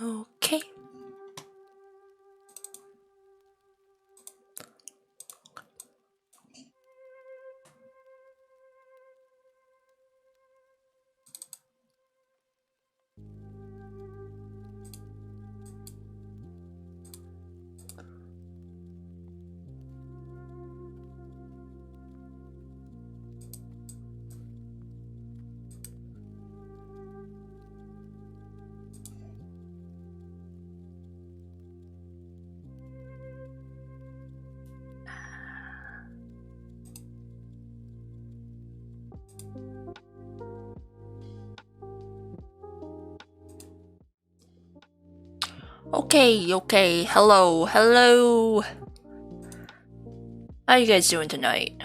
Okay. Okay, hello. How you guys doing tonight?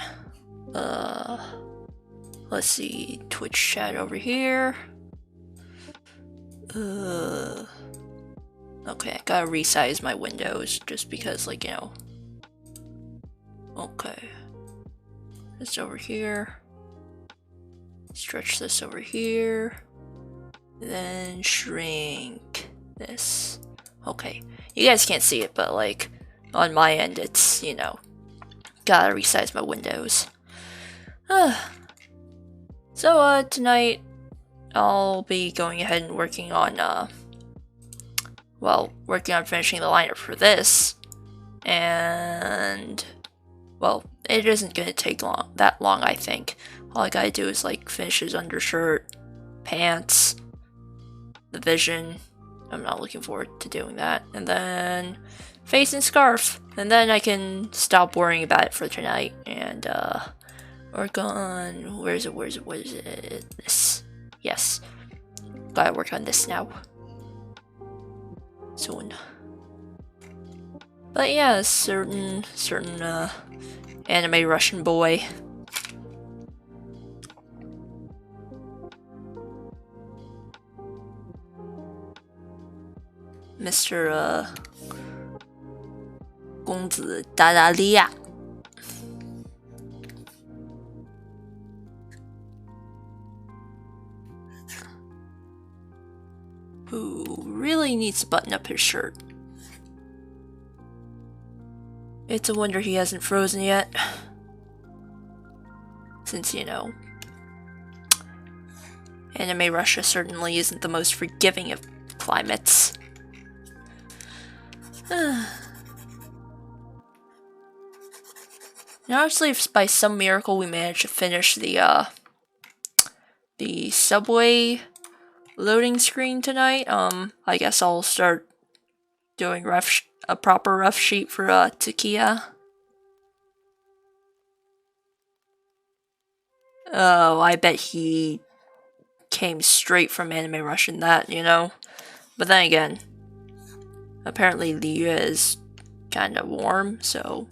Let's see, Twitch chat over here. Okay, I gotta resize my windows just because, like, Okay. This over here. Stretch this over here. Then shrink this. Okay. You guys can't see it, but, like, on my end, it's, gotta resize my windows. So, tonight, I'll be going ahead and working on, finishing the lineup for this. And, well, it isn't gonna take that long, I think. All I gotta do is, like, finish his undershirt, pants, the vision. I'm not looking forward to doing that. And then face and scarf. And then I can stop worrying about it for tonight. And, work on... Where is it? This. Yes. Gotta work on this now. Soon. But yeah, certain, anime Russian boy. Mr. 公子达达利亚 who really needs to button up his shirt. It's a wonder he hasn't frozen yet. Since, anime Russia certainly isn't the most forgiving of climates. And honestly, if by some miracle we manage to finish the subway loading screen tonight, I guess I'll start doing a proper rough sheet for Takia. Oh, I bet he came straight from Anime Russian that, But then again, apparently Liu is kind of warm, so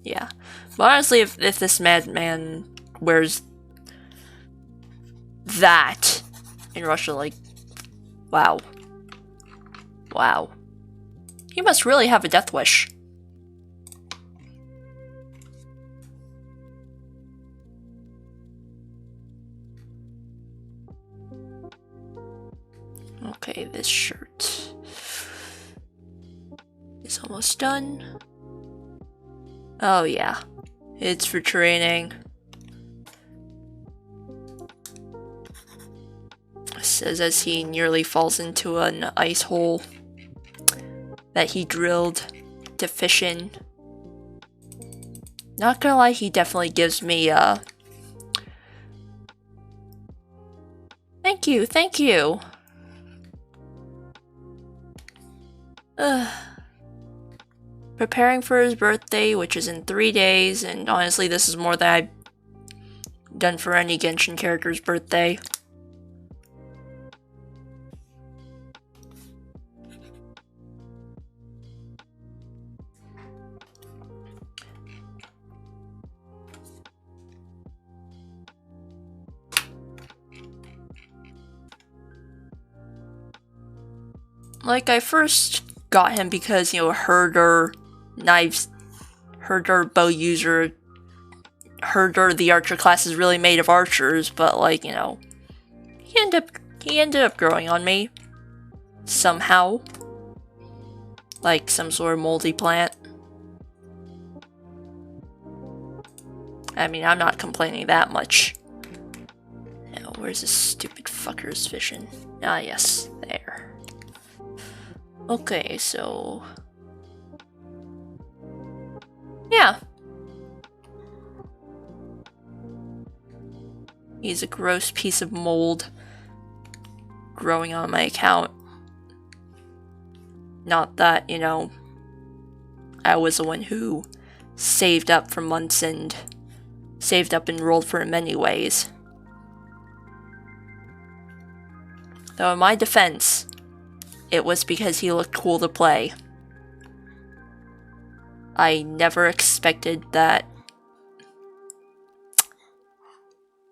yeah. But honestly, if this madman wears that in Russia, like, wow. He must really have a death wish. Okay, this shirt is almost done. Oh yeah, it's for training. It says as he nearly falls into an ice hole that he drilled to fish in. Not gonna lie, he definitely gives me Thank you. Preparing for his birthday, which is in 3 days, and honestly this is more than I've done for any Genshin character's birthday. Like, I first got him because, herder bow user, herder the archer class is really made of archers, but like, he ended up growing on me somehow. Like some sort of moldy plant. I mean, I'm not complaining that much. Now, where's this stupid fucker's fishing? Ah, yes, there. Okay, so... yeah. He's a gross piece of mold growing on my account. Not that, you know, I was the one who saved up for months and saved up and rolled for him anyways. Though in my defense, it was because he looked cool to play. I never expected that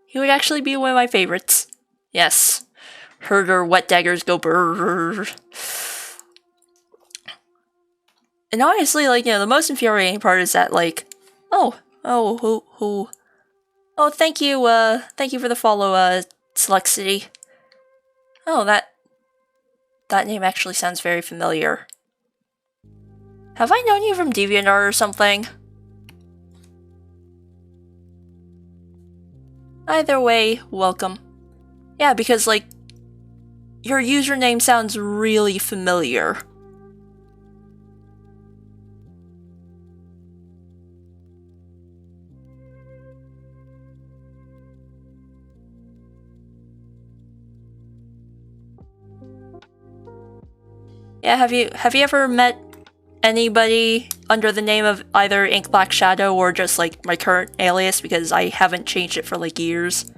he would actually be one of my favorites. Yes. Herder wet daggers go brrrr. And honestly, like, you know, the most infuriating part is that, like, oh, thank you for the follow, Select City. Oh, that name actually sounds very familiar. Have I known you from DeviantArt or something? Either way, welcome. Yeah, because, like, your username sounds really familiar. Yeah, have you ever met anybody under the name of either Ink Black Shadow or just like my current alias, because I haven't changed it for like years?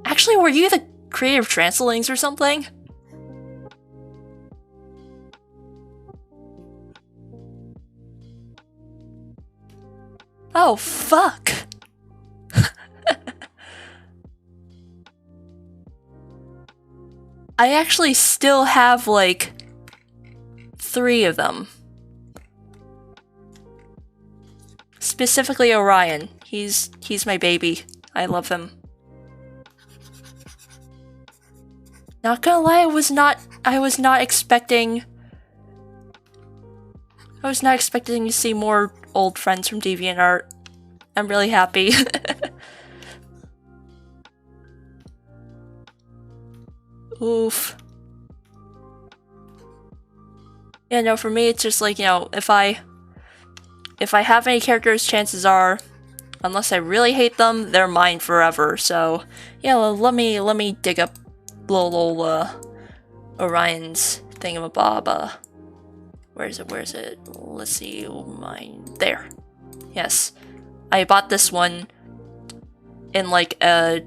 Actually, were you the creator of Translings or something? Oh, fuck. I actually still have, like, 3 of them. Specifically Orion. He's my baby. I love him. Not gonna lie, I was not expecting to see more old friends from DeviantArt. I'm really happy. Oof. Yeah, no, for me it's just like, you know, if I have any characters, chances are, unless I really hate them, they're mine forever. So, yeah, let me dig up little Orion's thingamabob. Where is it? Let's see, mine. There. Yes. I bought this one in like a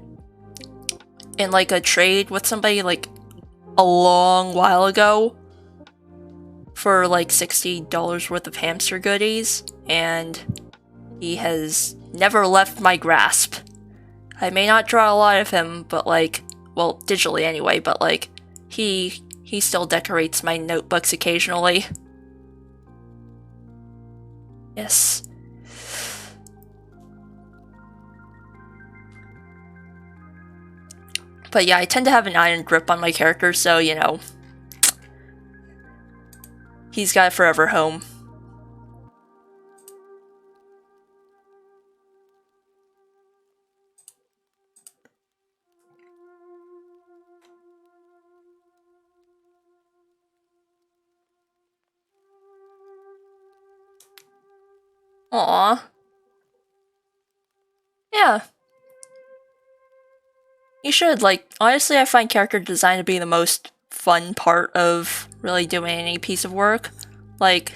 trade with somebody like a long while ago for like $60 worth of hamster goodies, and he has never left my grasp. I may not draw a lot of him, but like, well, digitally anyway, but like, he still decorates my notebooks occasionally. Yes. But yeah, I tend to have an iron grip on my character, so, you know, he's got a forever home. Aww. Yeah. You should, like, honestly I find character design to be the most fun part of really doing any piece of work. Like,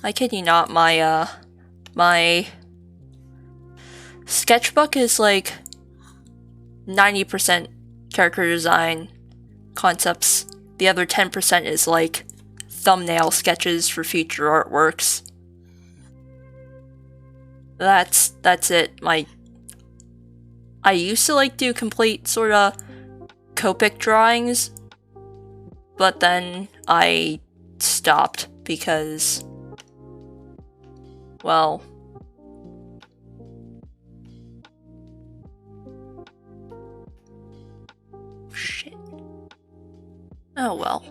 I kid you not, my sketchbook is like 90% character design concepts. The other 10% is like thumbnail sketches for future artworks. That's it. I used to like do complete sorta Copic drawings, but then I stopped because, well, shit. Oh well.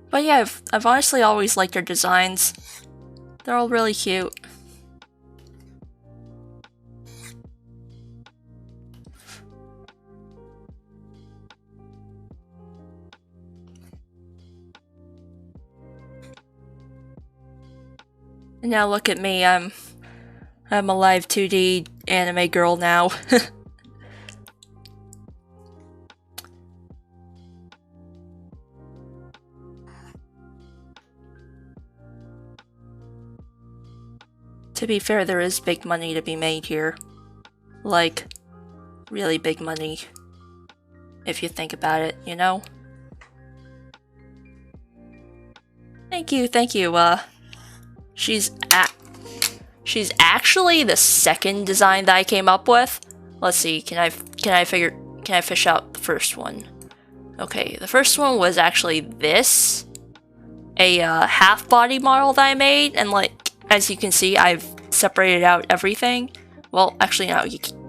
But yeah, I've honestly always liked their designs. They're all really cute. And now look at me, I'm a live 2D anime girl now. To be fair, there is big money to be made here. Like, really big money. If you think about it, you know? Thank you, thank you, She's actually the second design that I came up with. Let's see, can I fish out the first one? Okay, the first one was actually this. A half body model that I made, and like, as you can see, I've separated out everything. Well, actually, no,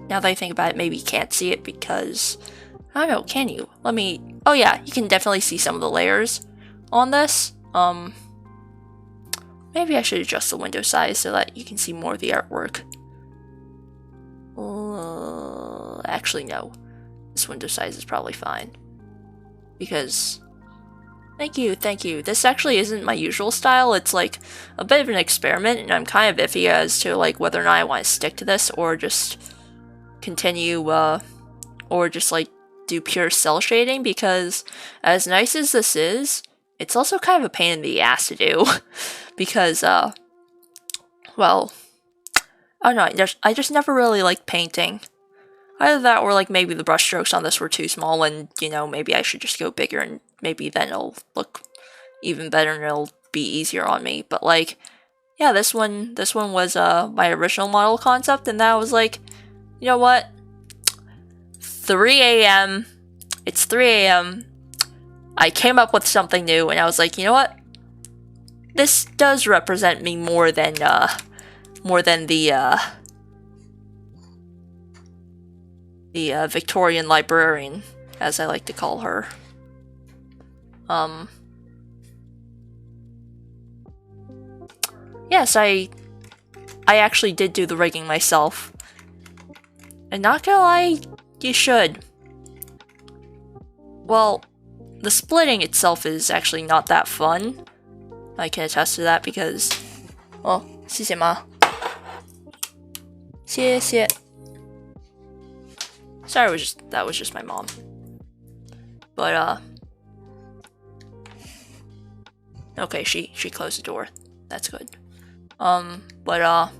now that I think about it, maybe you can't see it because, I don't know, can you? Let me, oh yeah, you can definitely see some of the layers on this. Maybe I should adjust the window size so that you can see more of the artwork. Actually, no. This window size is probably fine. Because, thank you, thank you. This actually isn't my usual style. It's like a bit of an experiment, and I'm kind of iffy as to like whether or not I want to stick to this or just continue, or just like do pure cell shading, because as nice as this is, it's also kind of a pain in the ass to do. Because, well, I don't know, I just never really liked painting. Either that or like maybe the brush strokes on this were too small and, you know, maybe I should just go bigger and maybe then it'll look even better and it'll be easier on me. But like, yeah, this one was my original model concept, and that was like, you know what? 3 a.m. It's 3 a.m. I came up with something new and I was like, you know what? This does represent me more than the Victorian librarian, as I like to call her. Yes, I actually did do the rigging myself. And not gonna lie, you should. Well, the splitting itself is actually not that fun. I can attest to that because, well, 谢谢妈. 谢谢. Sorry, that was just my mom. But okay, she closed the door. That's good. But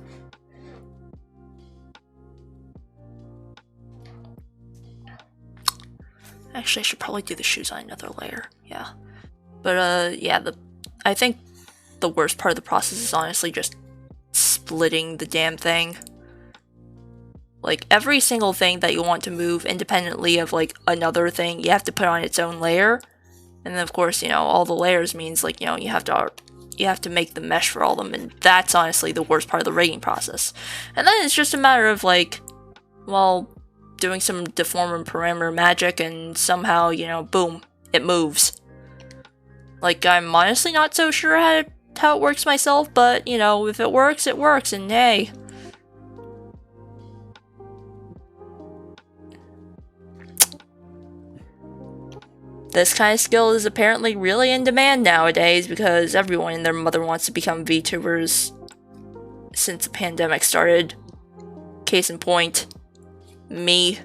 actually, I should probably do the shoes on another layer. Yeah. But yeah, I think the worst part of the process is honestly just splitting the damn thing. Like, every single thing that you want to move independently of, like, another thing, you have to put on its own layer. And then, of course, you know, all the layers means, like, you know, you have to make the mesh for all of them, and that's honestly the worst part of the rigging process. And then it's just a matter of, like, well, doing some deform and parameter magic, and somehow, you know, boom, it moves. Like, I'm honestly not so sure how it works myself, but, you know, if it works, and hey. This kind of skill is apparently really in demand nowadays because everyone and their mother wants to become VTubers since the pandemic started. Case in point, me.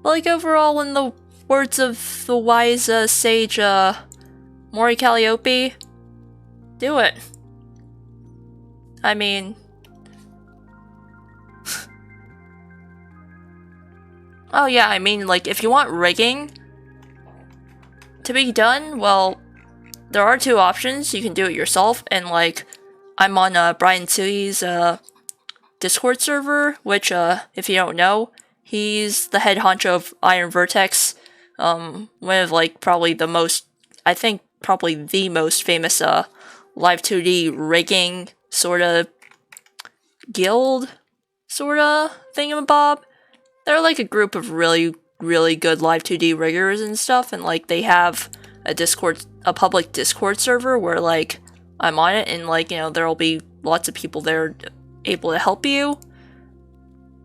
Like, overall, in the words of the wise sage Mori Calliope, do it. I mean, oh yeah, I mean, like, if you want rigging to be done, well, there are two options. You can do it yourself, and like, I'm on Brian Tsuy's Discord server, which, if you don't know, He's the head honcho of Iron Vertex. One of like probably the most famous live 2D rigging sorta guild sorta thingamabob. They're like a group of really good live 2D riggers and stuff, and like they have a public Discord server where like I'm on it, and like, you know, there'll be lots of people there able to help you.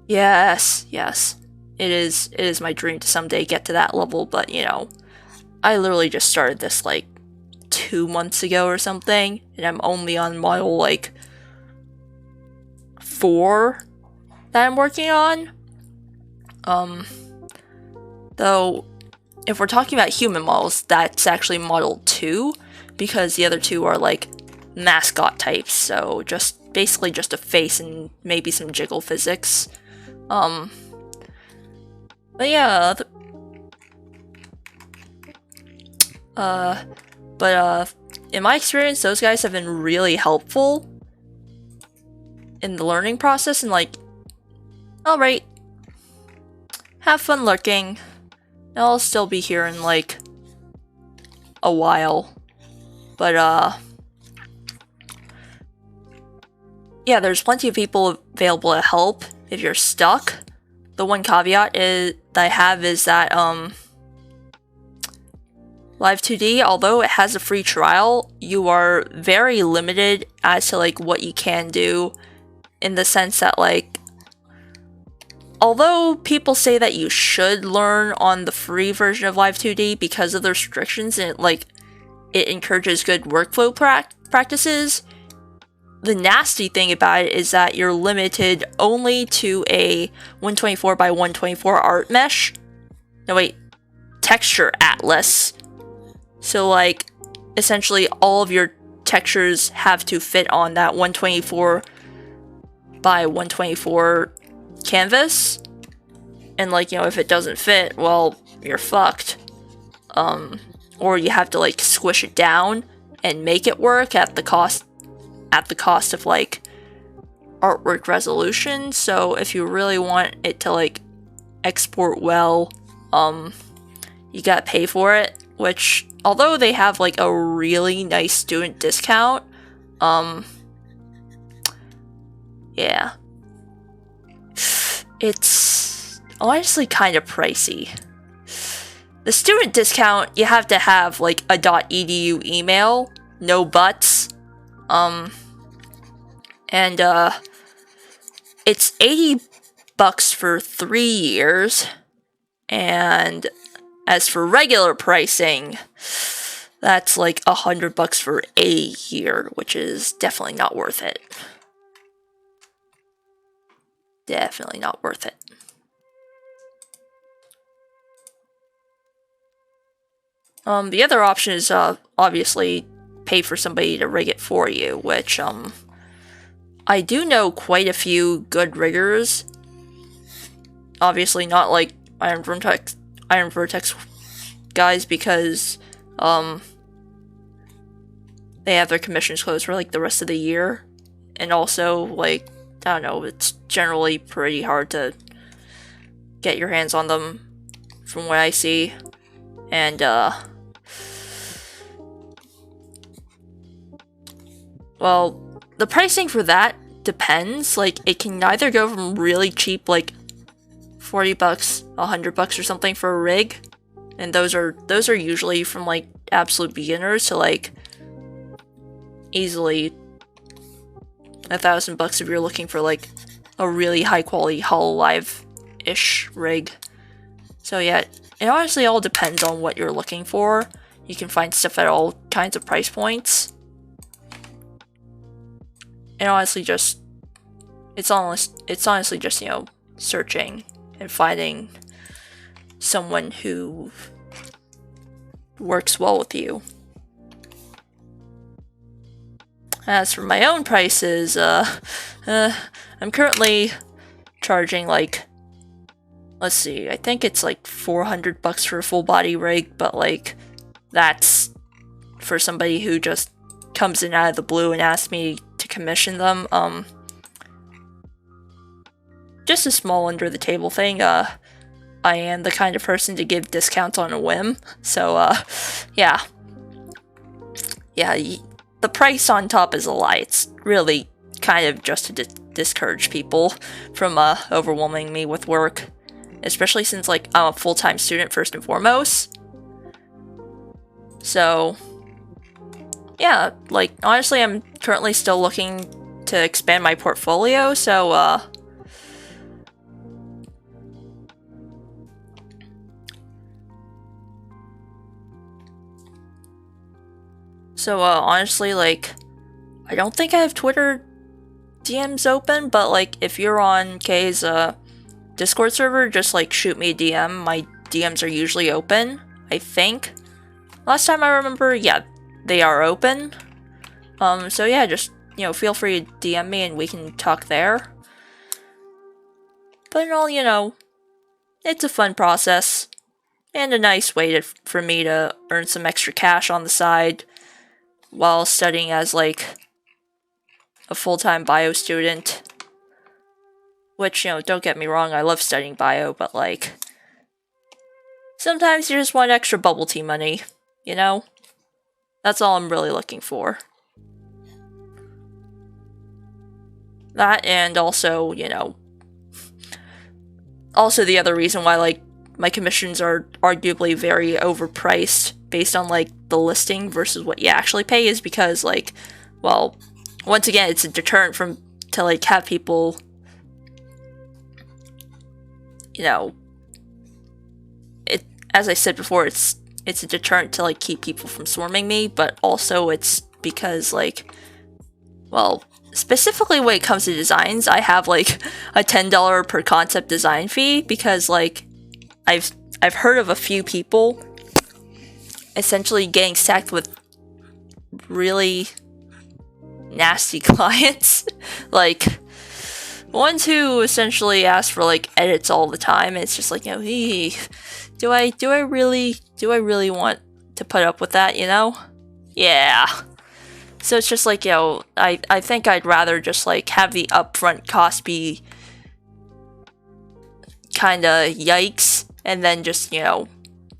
Yes. It is my dream to someday get to that level, but you know, I literally just started this like 2 months ago or something, and I'm only on model like 4 that I'm working on. Though, if we're talking about human models, that's actually model 2, because the other 2 are like mascot types, so basically just a face and maybe some jiggle physics. But yeah, in my experience, those guys have been really helpful in the learning process, and like, alright, have fun lurking. I'll still be here in like a while, but yeah, there's plenty of people available to help if you're stuck. The one caveat that I have is that Live 2D, although it has a free trial, you are very limited as to like what you can do, in the sense that like, although people say that you should learn on the free version of Live 2D because of the restrictions and it encourages good workflow practices, the nasty thing about it is that you're limited only to a 124 by 124 art mesh. No wait, texture atlas. So like, essentially all of your textures have to fit on that 124 by 124 canvas. And like, you know, if it doesn't fit, well, you're fucked. Or you have to like squish it down and make it work at the cost of like artwork resolution. So if you really want it to like export well, you gotta pay for it, which, although they have like a really nice student discount, yeah, it's honestly kind of pricey. The student discount, you have to have like a .edu email, no buts, and it's $80 for 3 years, and as for regular pricing, that's like $100 for a year, which is definitely not worth it. Definitely not worth it. The other option is obviously pay for somebody to rig it for you, which I do know quite a few good riggers. Obviously not like Iron Vertex guys, because they have their commissions closed for like the rest of the year, and also like, I don't know, it's generally pretty hard to get your hands on them from what I see. And well, the pricing for that depends. Like, it can either go from really cheap, like $40, $100 or something for a rig, and those are usually from like absolute beginners, to like easily $1,000 if you're looking for like a really high quality Hololive-ish rig. So yeah, it honestly all depends on what you're looking for. You can find stuff at all kinds of price points. And honestly, it's honestly just, you know, searching and finding someone who works well with you. As for my own prices, I'm currently charging like, let's see, I think it's like $400 for a full body rig, but like, that's for somebody who just comes in out of the blue and asks me to commission them. just a small under the table thing. I am the kind of person to give discounts on a whim. So, yeah. Yeah, the price on top is a lie. It's really kind of just to discourage people from overwhelming me with work. Especially since, like, I'm a full-time student first and foremost. So, yeah, like, honestly, I'm currently still looking to expand my portfolio, so, honestly, like, I don't think I have Twitter DMs open, but, like, if you're on Kay's, Discord server, just, like, shoot me a DM. My DMs are usually open, I think. Last time I remember, yeah, they are open. So yeah, just, you know, feel free to DM me and we can talk there. But in all, you know, it's a fun process. And a nice way for me to earn some extra cash on the side while studying as, like, a full-time bio student. Which, you know, don't get me wrong, I love studying bio, but, like, sometimes you just want extra bubble tea money, you know? That's all I'm really looking for. That, and also, you know, also the other reason why, like, my commissions are arguably very overpriced based on, like, the listing versus what you actually pay is because, like, well, once again, it's a deterrent to, like, have people, you know, as I said before, it's a deterrent to, like, keep people from swarming me, but also it's because, like, well, specifically when it comes to designs, I have, like, a $10 per concept design fee because, like, I've heard of a few people essentially getting sacked with really nasty clients. Like, ones who essentially ask for, like, edits all the time, and it's just like, you know, hey, do I really want to put up with that, you know? Yeah. So it's just like, you know, I think I'd rather just, like, have the upfront cost be kinda yikes, and then just, you know,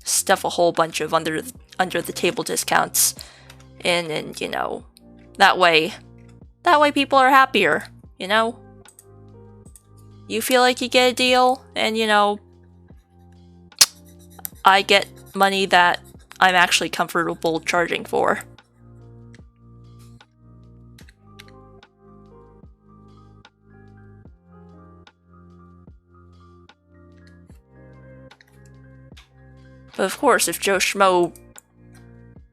stuff a whole bunch of under the table discounts in, and, you know, that way people are happier, you know? You feel like you get a deal, and, you know, I get money that I'm actually comfortable charging for. But of course, if Joe Schmo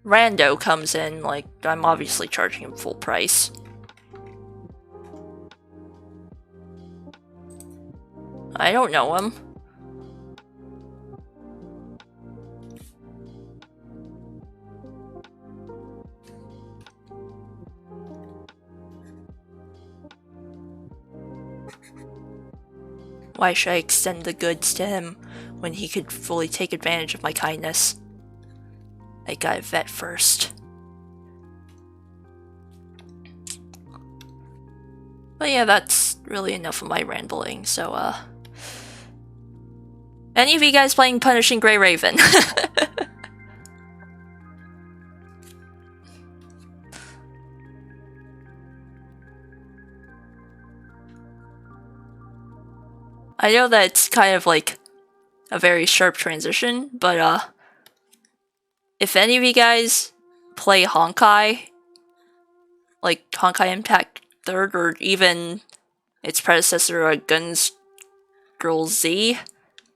Rando comes in, like, I'm obviously charging him full price. I don't know him. Why should I extend the goods to him when he could fully take advantage of my kindness? I gotta vet first. But yeah, that's really enough of my rambling, so, any of you guys playing Punishing Grey Raven? I know that it's kind of like a very sharp transition, but if any of you guys play Honkai, like Honkai Impact 3rd, or even its predecessor, Guns Girl Z,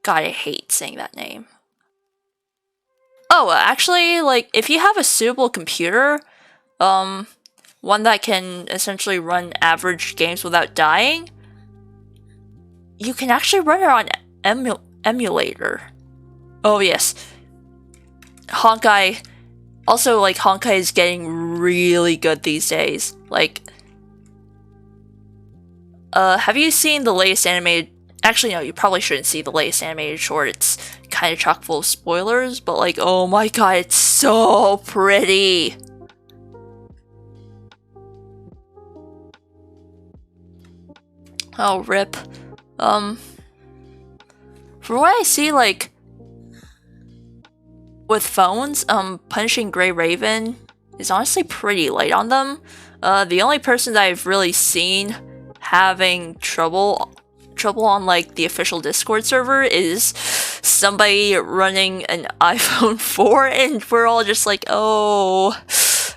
God, I hate saying that name. Oh, actually, like, if you have a suitable computer, one that can essentially run average games without dying, you can actually run it on emulator. Oh yes, Honkai. Also, like, Honkai is getting really good these days. Like, have you seen the latest animated? Actually, no, you probably shouldn't see the latest animated short. It's kind of chock full of spoilers, but, like, oh my god, it's so pretty. Oh, rip. From what I see, like, with phones, punishing Gray Raven is honestly pretty light on them. The only person that I've really seen having trouble on like the official Discord server is somebody running an iPhone 4, and we're all just like, oh,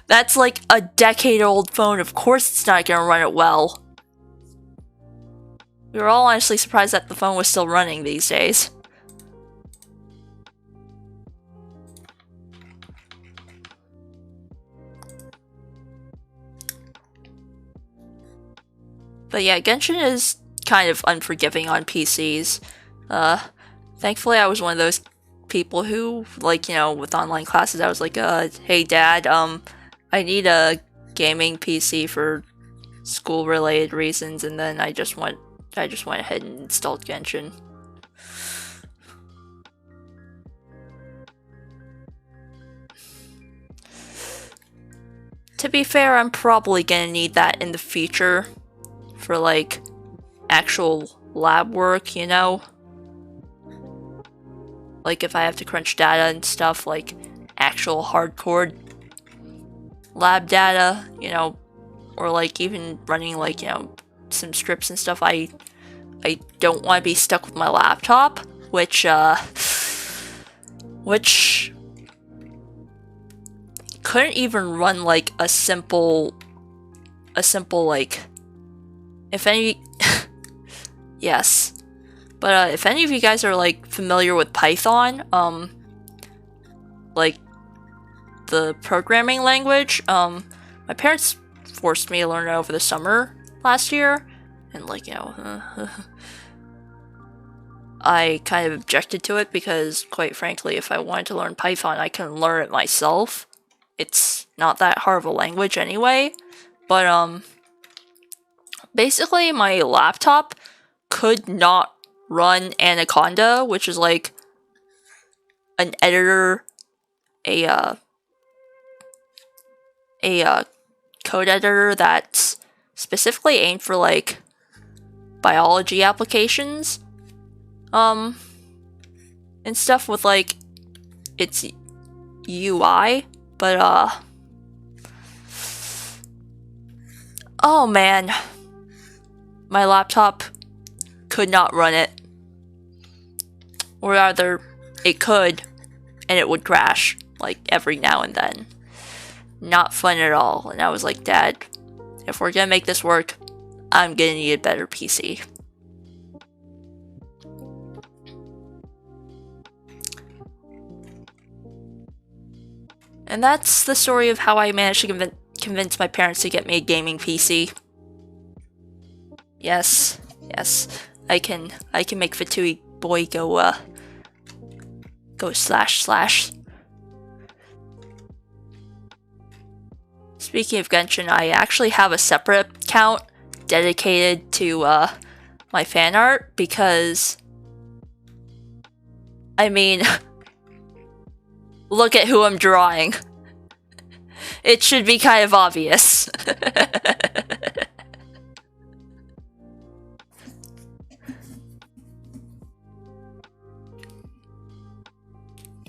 that's like a decade-old phone. Of course it's not gonna run it well. We were all honestly surprised that the phone was still running these days. But yeah, Genshin is kind of unforgiving on PCs. Thankfully I was one of those people who, like, you know, with online classes, I was like, hey dad, I need a gaming PC for school-related reasons, and then I just went ahead and installed Genshin. To be fair, I'm probably gonna need that in the future for like actual lab work, you know? Like if I have to crunch data and stuff, like actual hardcore lab data, you know, or like even running like, you know, some scripts and stuff, I don't want to be stuck with my laptop, which couldn't even run like a simple like, if any yes, but if any of you guys are like familiar with Python, like the programming language, my parents forced me to learn it over the summer last year, and like, you know, I kind of objected to it because, quite frankly, if I wanted to learn Python, I can learn it myself. It's not that hard of a language anyway, but basically my laptop could not run Anaconda, which is like an editor, a code editor that's specifically aimed for like biology applications, and stuff with like its UI, but oh man, my laptop could not run it. Or rather, it could, and it would crash, like, every now and then. Not fun at all. And I was like, Dad, if we're gonna make this work, I'm gonna need a better PC. And that's the story of how I managed to convince my parents to get me a gaming PC. Yes, I can make Fatui Boy go slash. Speaking of Genshin, I actually have a separate account dedicated to my fan art because, I mean, look at who I'm drawing. It should be kind of obvious.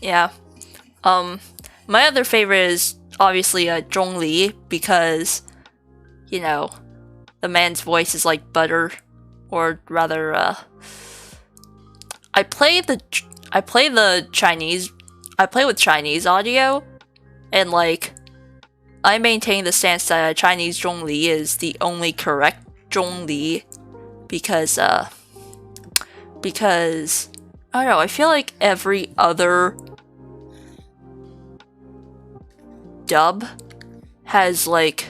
Yeah. My other favorite is obviously Zhongli, because, you know, the man's voice is like butter, or rather, I play with Chinese audio, and like, I maintain the stance that Chinese Zhongli is the only correct Zhongli, because I don't know, I feel like every other dub has like,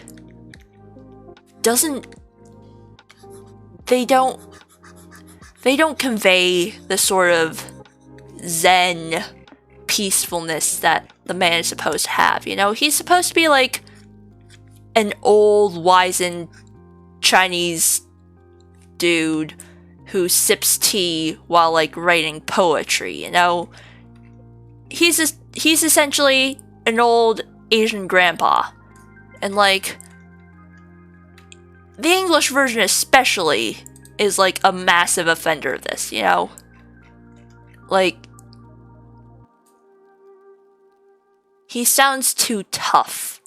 they don't convey the sort of zen peacefulness that the man is supposed to have, you know? He's supposed to be like an old, wizened Chinese dude who sips tea while like writing poetry, you know? He's essentially an old Asian grandpa. And like, the English version especially is like a massive offender of this, you know? Like, he sounds too tough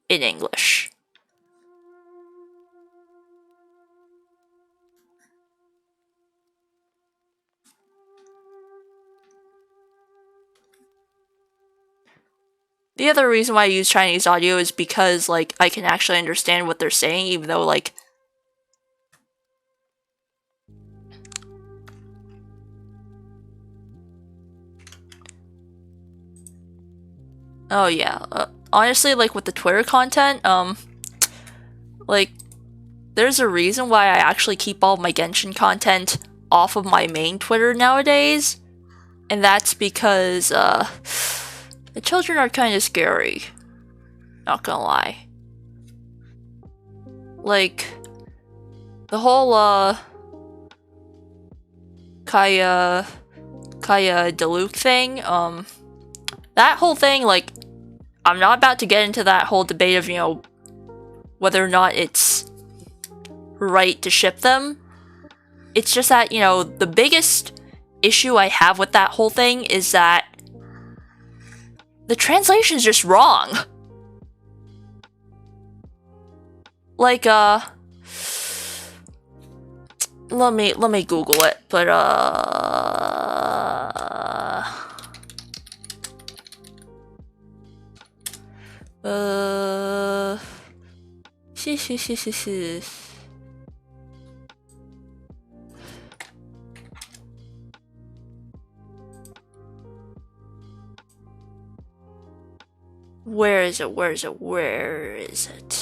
in English. The other reason why I use Chinese audio is because, like, I can actually understand what they're saying, even though, like, oh yeah, honestly, like, with the Twitter content, like, there's a reason why I actually keep all of my Genshin content off of my main Twitter nowadays, and that's because, the children are kind of scary. Not gonna lie. Like, the whole, Kaya Diluc thing, that whole thing, like, I'm not about to get into that whole debate of, you know, whether or not it's right to ship them. It's just that, you know, the biggest issue I have with that whole thing is that the translation's just wrong. Like, let me Google it, but, Where is it?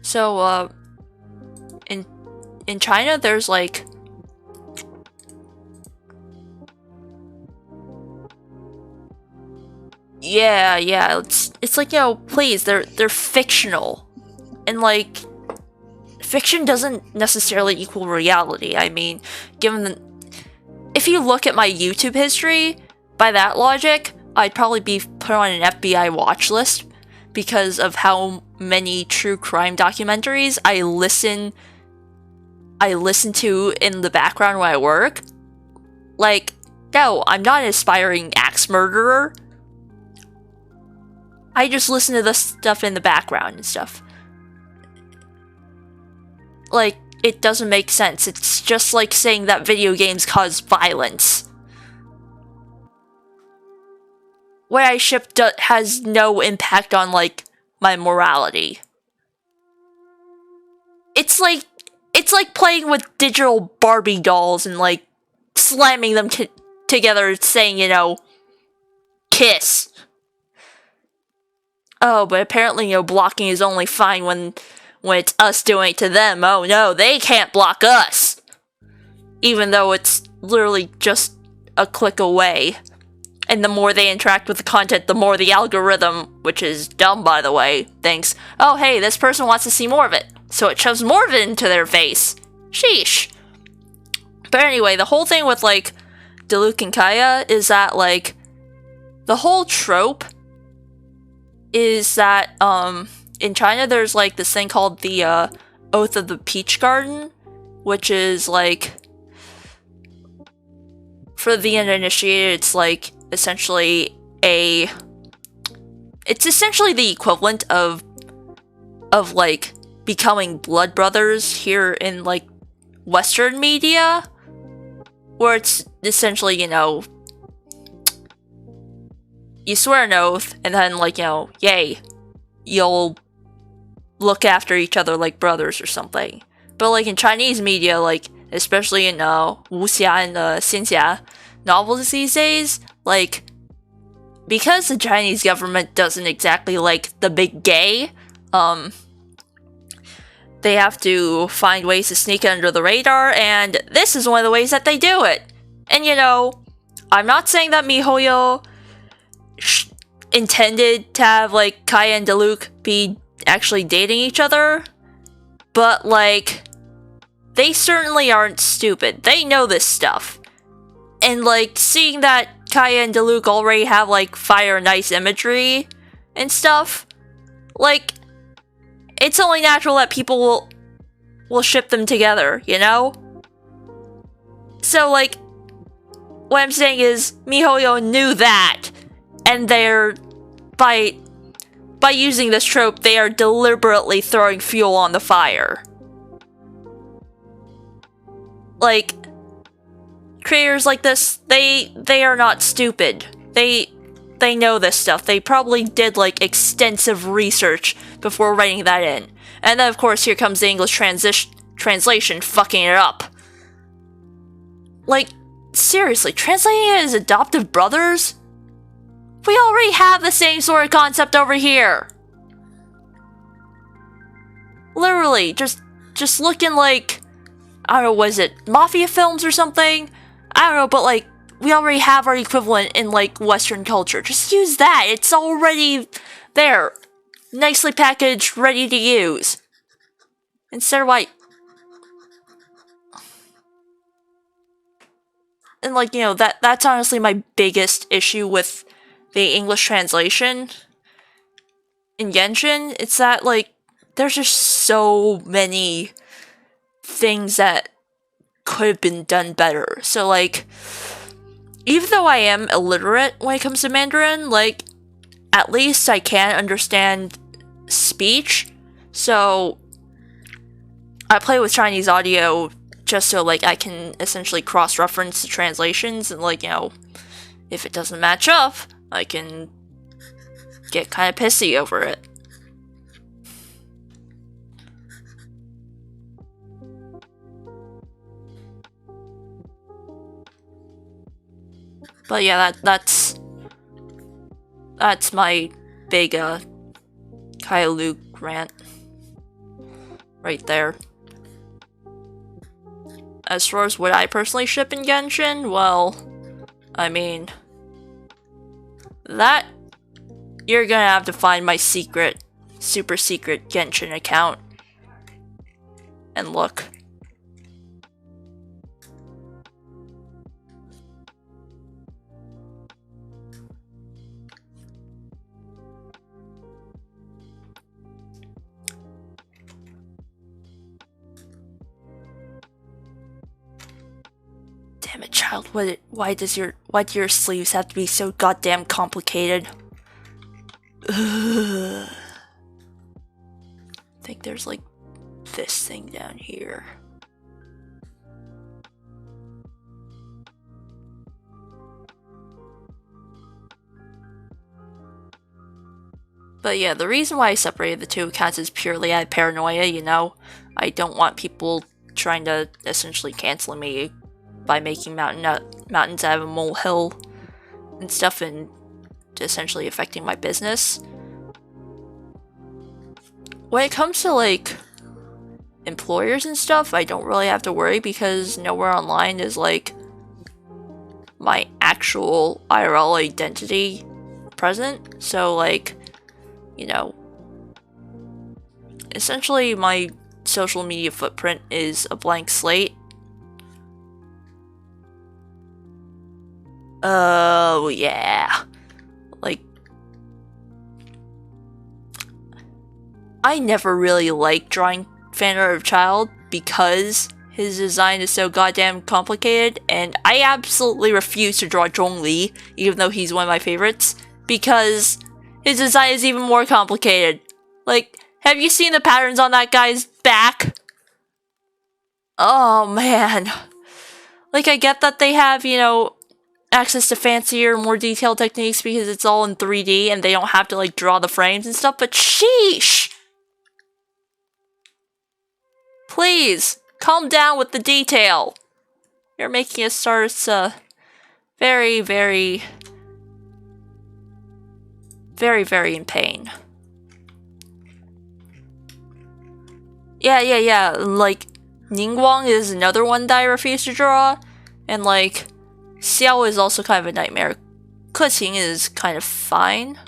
So, in China, there's like yeah, it's like, you know, please, they're fictional, and like, fiction doesn't necessarily equal reality. I mean, if you look at my YouTube history, by that logic, I'd probably be put on an FBI watch list because of how many true crime documentaries I listen to in the background when I work. Like, no, I'm not an aspiring axe murderer. I just listen to the stuff in the background and stuff. Like, it doesn't make sense. It's just like saying that video games cause violence. What I ship has no impact on, like, my morality. It's like playing with digital Barbie dolls and, like, slamming them together saying, you know, kiss. Oh, but apparently, you know, blocking is only fine when it's us doing it to them. Oh no, they can't block us! Even though it's literally just a click away. And the more they interact with the content, the more the algorithm, which is dumb by the way, thinks, oh hey, this person wants to see more of it. So it shoves more of it into their face. Sheesh. But anyway, the whole thing with, like, Diluc and Kaya is that, like, the whole trope is that, in China there's, like, this thing called the, Oath of the Peach Garden, which is, like, for the uninitiated, it's, like, essentially the equivalent of, like, becoming blood brothers here in, like, Western media, where it's essentially, you know, you swear an oath, and then, like, you know, yay, you'll look after each other like brothers or something. But, like, in Chinese media, like, especially in, wuxia and, xinxia novels these days, like, because the Chinese government doesn't exactly like the big gay, they have to find ways to sneak under the radar, and this is one of the ways that they do it. And, you know, I'm not saying that MiHoYo intended to have, like, Kaya and Diluc be actually dating each other, but like, they certainly aren't stupid. They know this stuff. And like, seeing that Kaya and Diluc already have like fire and ice imagery and stuff, like, it's only natural that people will ship them together, you know? So like, what I'm saying is, MiHoYo knew that, and they're, by using this trope, they are deliberately throwing fuel on the fire. Like, creators like this, they are not stupid. They know this stuff. They probably did, like, extensive research before writing that in. And then, of course, here comes the English translation fucking it up. Like, seriously, translating it as adoptive brothers? We already have the same sort of concept over here. Literally, just looking like, I don't know, was it mafia films or something? I don't know, but like, we already have our equivalent in like Western culture. Just use that. It's already there. Nicely packaged, ready to use. Instead of like, and like, you know, that's honestly my biggest issue with the English translation in Genshin. It's that like, there's just so many things that could have been done better. So like, even though I am illiterate when it comes to Mandarin, like, at least I can understand speech. So I play with Chinese audio just so like I can essentially cross-reference the translations, and like, you know, if it doesn't match up, I can get kind of pissy over it. But yeah, that's my big Kaya Luke rant right there. As far as what I personally ship in Genshin, well, I mean, that you're gonna have to find my secret, super secret Genshin account and look. Damn it, child, why do your sleeves have to be so goddamn complicated? Ugh. I think there's like this thing down here. But yeah, the reason why I separated the two accounts is purely out of paranoia, you know? I don't want people trying to essentially cancel me by making mountains out of a molehill and stuff, and essentially affecting my business. When it comes to like employers and stuff, I don't really have to worry because Nowhere Online is like my actual IRL identity present. So like, you know, essentially my social media footprint is a blank slate. Oh, yeah. Like, I never really liked drawing fan art of Child because his design is so goddamn complicated, and I absolutely refuse to draw Zhongli, even though he's one of my favorites, because his design is even more complicated. Like, have you seen the patterns on that guy's back? Oh, man. Like, I get that they have, you know, access to fancier, more detailed techniques because it's all in 3D and they don't have to like draw the frames and stuff, but sheesh! Please, calm down with the detail. You're making us start very, very, very, very in pain. Yeah, like, Ningguang is another one that I refuse to draw, and like, Xiao is also kind of a nightmare. Keqing is kind of fine.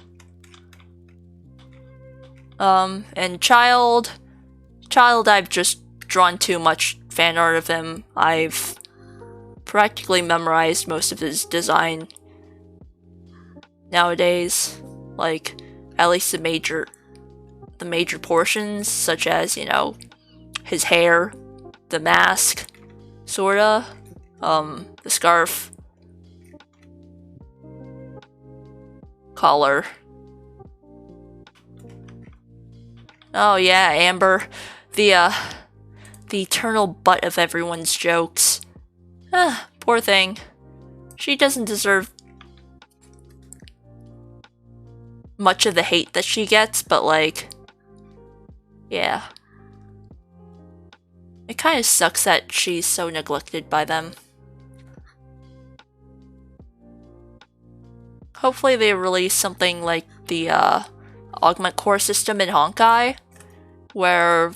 And Child, child, I've just drawn too much fan art of him. I've practically memorized most of his design nowadays. Like, at least the major portions, such as, you know, his hair, the mask, sorta, the scarf, collar. Oh yeah, Amber, the eternal butt of everyone's jokes. Poor thing. She doesn't deserve much of the hate that she gets, but like, yeah. It kind of sucks that she's so neglected by them. Hopefully they release something like the Augment Core system in Honkai, where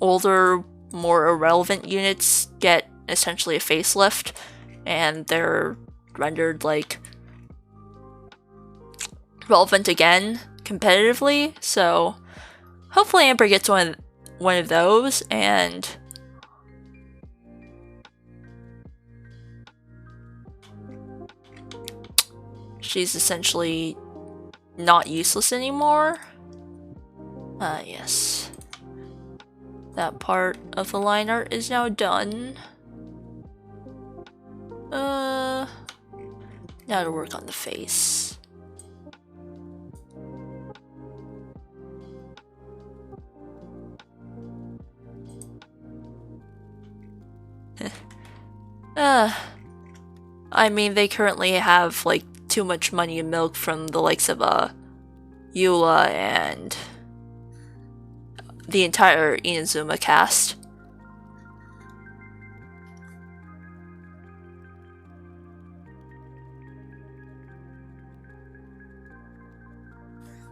older, more irrelevant units get essentially a facelift, and they're rendered like relevant again competitively. So hopefully Amber gets one of those, and she's essentially not useless anymore. Yes. That part of the line art is now done. Now to work on the face. I mean, they currently have, like, too much money and milk from the likes of, Eula and the entire Inazuma cast.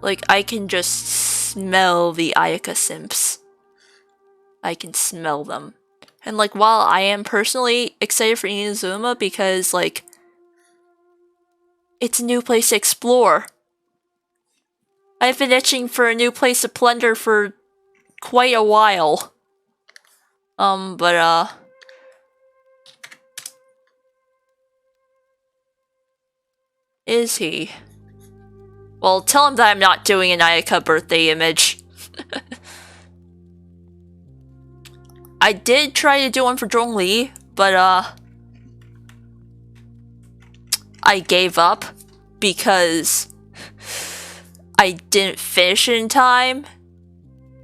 Like, I can just smell the Ayaka simps. I can smell them. And, like, while I am personally excited for Inazuma because, like, it's a new place to explore. I've been itching for a new place to plunder for quite a while. Is he? Well, tell him that I'm not doing an Ayaka birthday image. I did try to do one for Zhongli, but I gave up because I didn't finish it in time,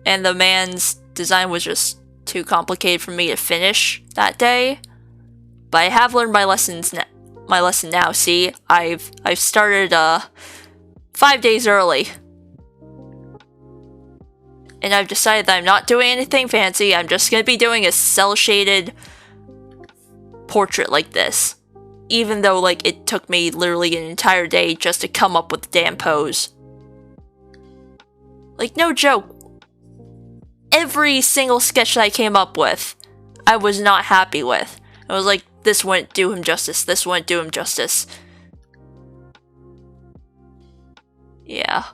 and the man's design was just too complicated for me to finish that day. But I have learned my lesson now. See, I've started 5 days early. And I've decided that I'm not doing anything fancy. I'm just gonna be doing a cel-shaded portrait like this. Even though, like, it took me literally an entire day just to come up with the damn pose. Like, no joke. Every single sketch that I came up with, I was not happy with. I was like, this wouldn't do him justice. This wouldn't do him justice. Yeah.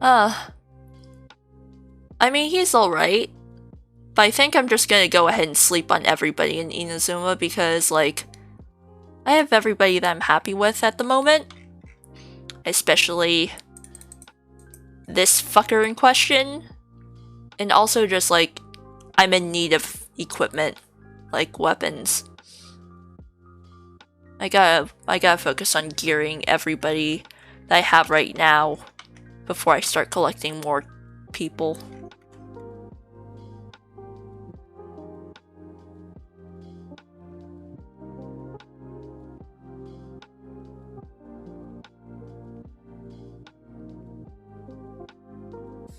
I mean, he's alright. But I think I'm just gonna go ahead and sleep on everybody in Inazuma because, like, I have everybody that I'm happy with at the moment. Especially this fucker in question. And also just, like, I'm in need of equipment. Like, weapons. I gotta focus on gearing everybody that I have right now before I start collecting more people.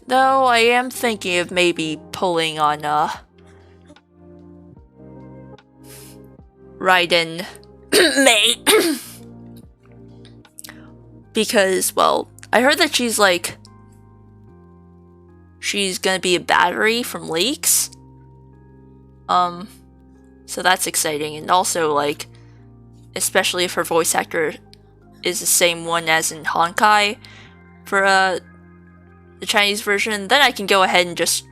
Though I am thinking of maybe pulling on Raiden May. Because, well, I heard that she's gonna be a battery from leaks. So that's exciting, and also, like, especially if her voice actor is the same one as in Honkai for the Chinese version, then I can go ahead and just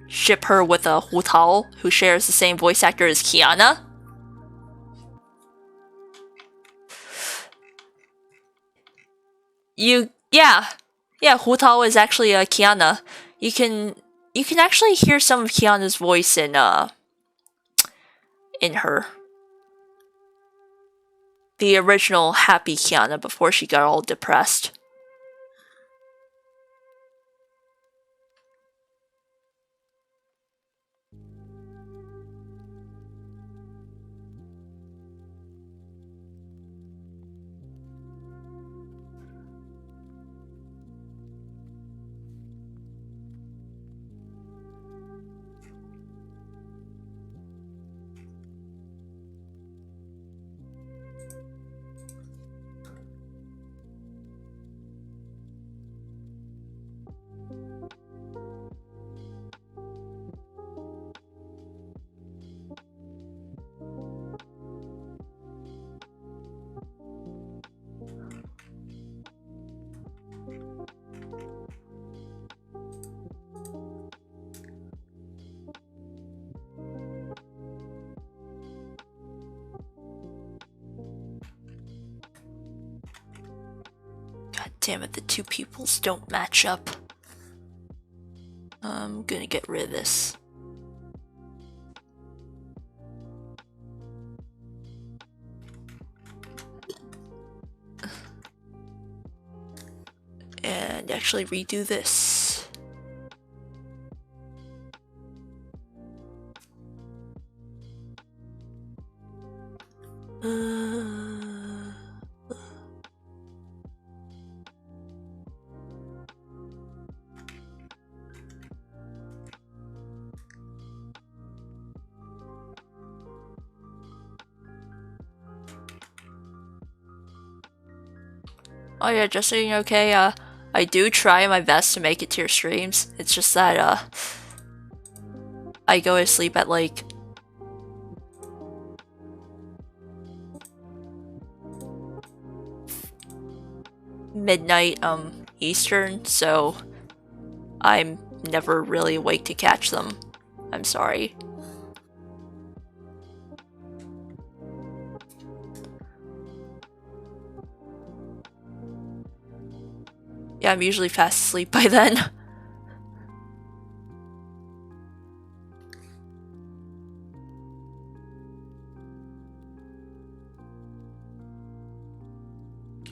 ship her with a Hu Tao, who shares the same voice actor as Kiana. Yeah, Hu Tao is actually Kiana. You can actually hear some of Kiana's voice in her. The original happy Kiana before she got all depressed. God damn it, the two peoples don't match up. I'm gonna get rid of this. And actually redo this. Oh yeah, just so you know, okay, I do try my best to make it to your streams. It's just that, I go to sleep at, like, midnight, Eastern, so I'm never really awake to catch them. I'm sorry. Yeah, I'm usually fast asleep by then.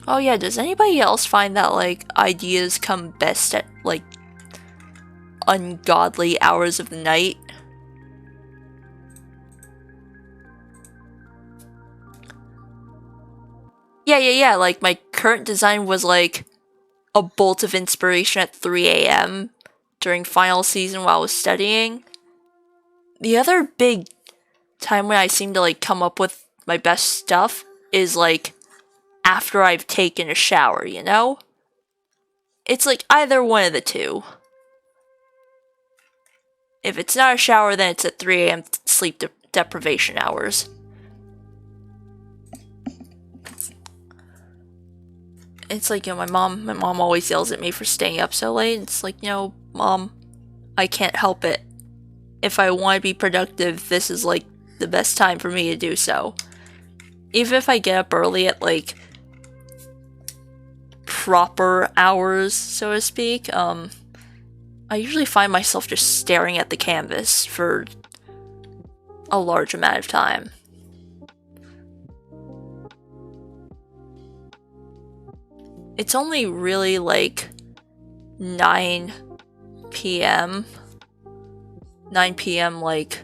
Oh yeah, does anybody else find that, like, ideas come best at, like, ungodly hours of the night? Yeah, like, my current design was, like, a bolt of inspiration at 3 a.m. during final season while I was studying. The other big time when I seem to, like, come up with my best stuff is, like, after I've taken a shower, you know? It's, like, either one of the two. If it's not a shower, then it's at 3 a.m. sleep deprivation hours. It's like, you know, my mom always yells at me for staying up so late. It's like, you know, Mom, I can't help it. If I want to be productive, this is, like, the best time for me to do so. Even if I get up early at, like, proper hours, so to speak, I usually find myself just staring at the canvas for a large amount of time. It's only really, like, 9 p.m. 9 p.m., like,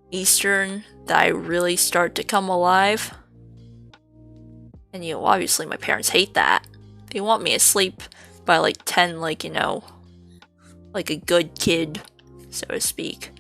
Eastern that I really start to come alive. And, you know, obviously my parents hate that. They want me to sleep by, like, 10, like, you know, like a good kid, so to speak.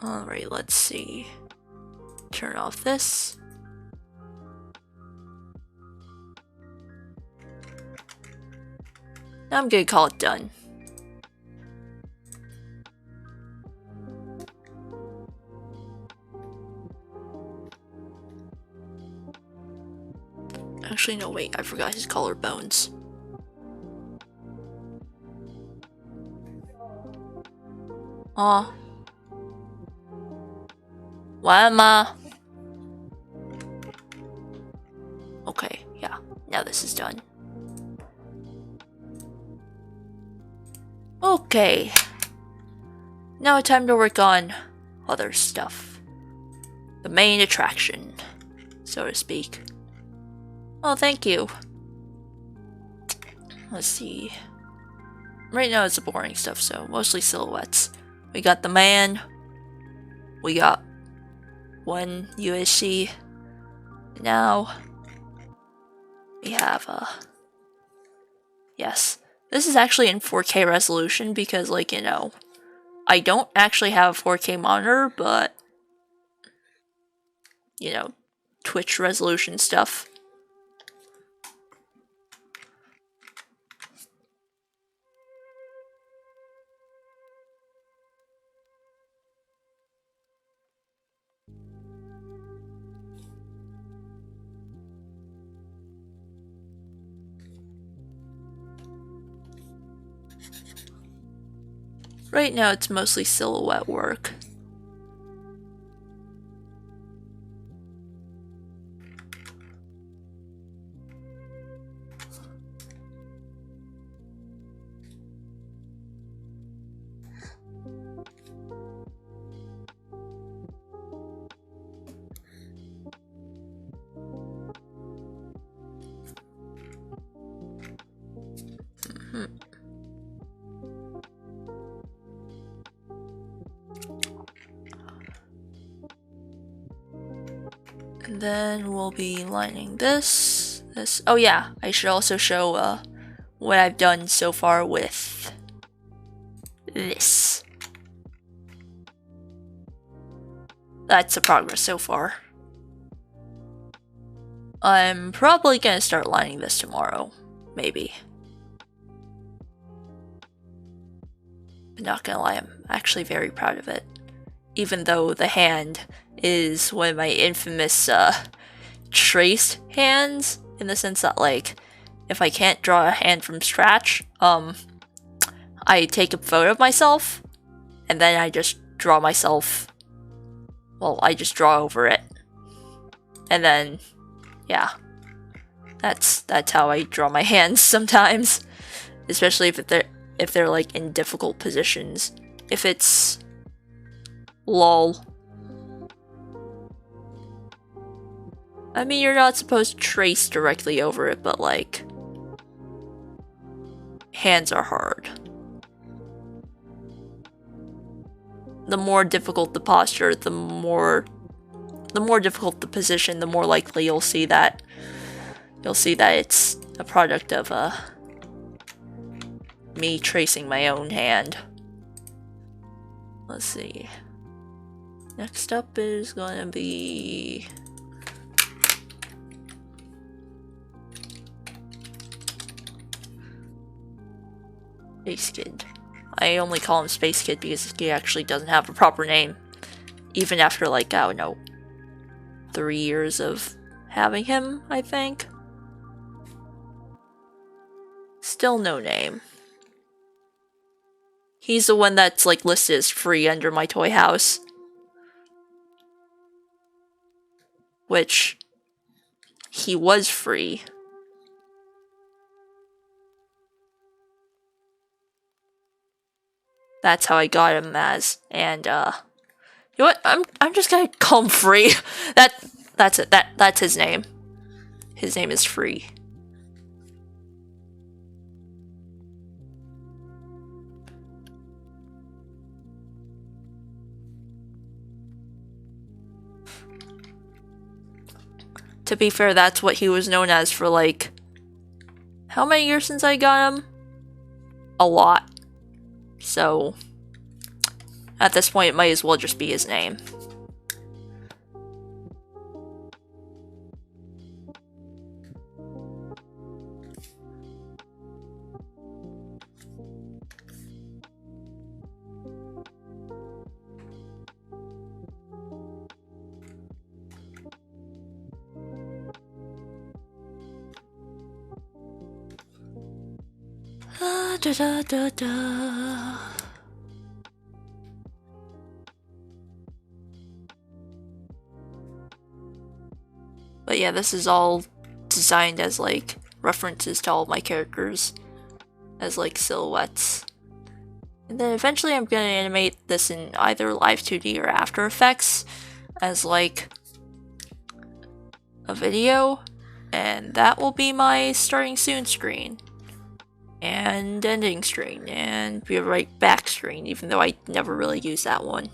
Alright, let's see. Turn off this. Now I'm gonna call it done. Actually, no, wait, I forgot his collarbones. Aw. Why am I? Okay, yeah, now this is done. Okay. Now it's time to work on other stuff. The main attraction, so to speak. Oh, thank you. Let's see. Right now it's the boring stuff, so mostly silhouettes. We got the man. We got one USC. Now we have yes. This is actually in 4K resolution because, like, you know, I don't actually have a 4K monitor, but, you know, Twitch resolution stuff. Right now it's mostly silhouette work. And then we'll be lining this. Oh yeah, I should also show what I've done so far with this. That's the progress so far. I'm probably gonna start lining this tomorrow, maybe. But not gonna lie, I'm actually very proud of it. Even though the hand is one of my infamous traced hands, in the sense that, like, if I can't draw a hand from scratch, I take a photo of myself, and then I just draw myself, well, I just draw over it. And then, yeah, that's how I draw my hands sometimes, especially if they're like in difficult positions. If it's lol. I mean, you're not supposed to trace directly over it, but, like, hands are hard. The more difficult the posture, the more difficult the position, the more likely you'll see that it's a product of me tracing my own hand. Let's see. Next up is gonna be Space Kid. I only call him Space Kid because he actually doesn't have a proper name. Even after, like, I don't know, 3 years of having him, I think. Still no name. He's the one that's, like, listed as free under my toy house. Which, he was free. That's how I got him as, and, you know what, I'm just gonna call him Free. That's it, that's his name. His name is Free. To be fair, that's what he was known as for, like, how many years since I got him? A lot. So, At this point, it might as well just be his name. Da, da, da, da. But yeah, this is all designed as like references to all of my characters as like silhouettes. And then eventually I'm gonna animate this in either Live 2D or After Effects as like a video, and that will be my starting soon screen and ending screen and be right back screen, even though I never really use that one.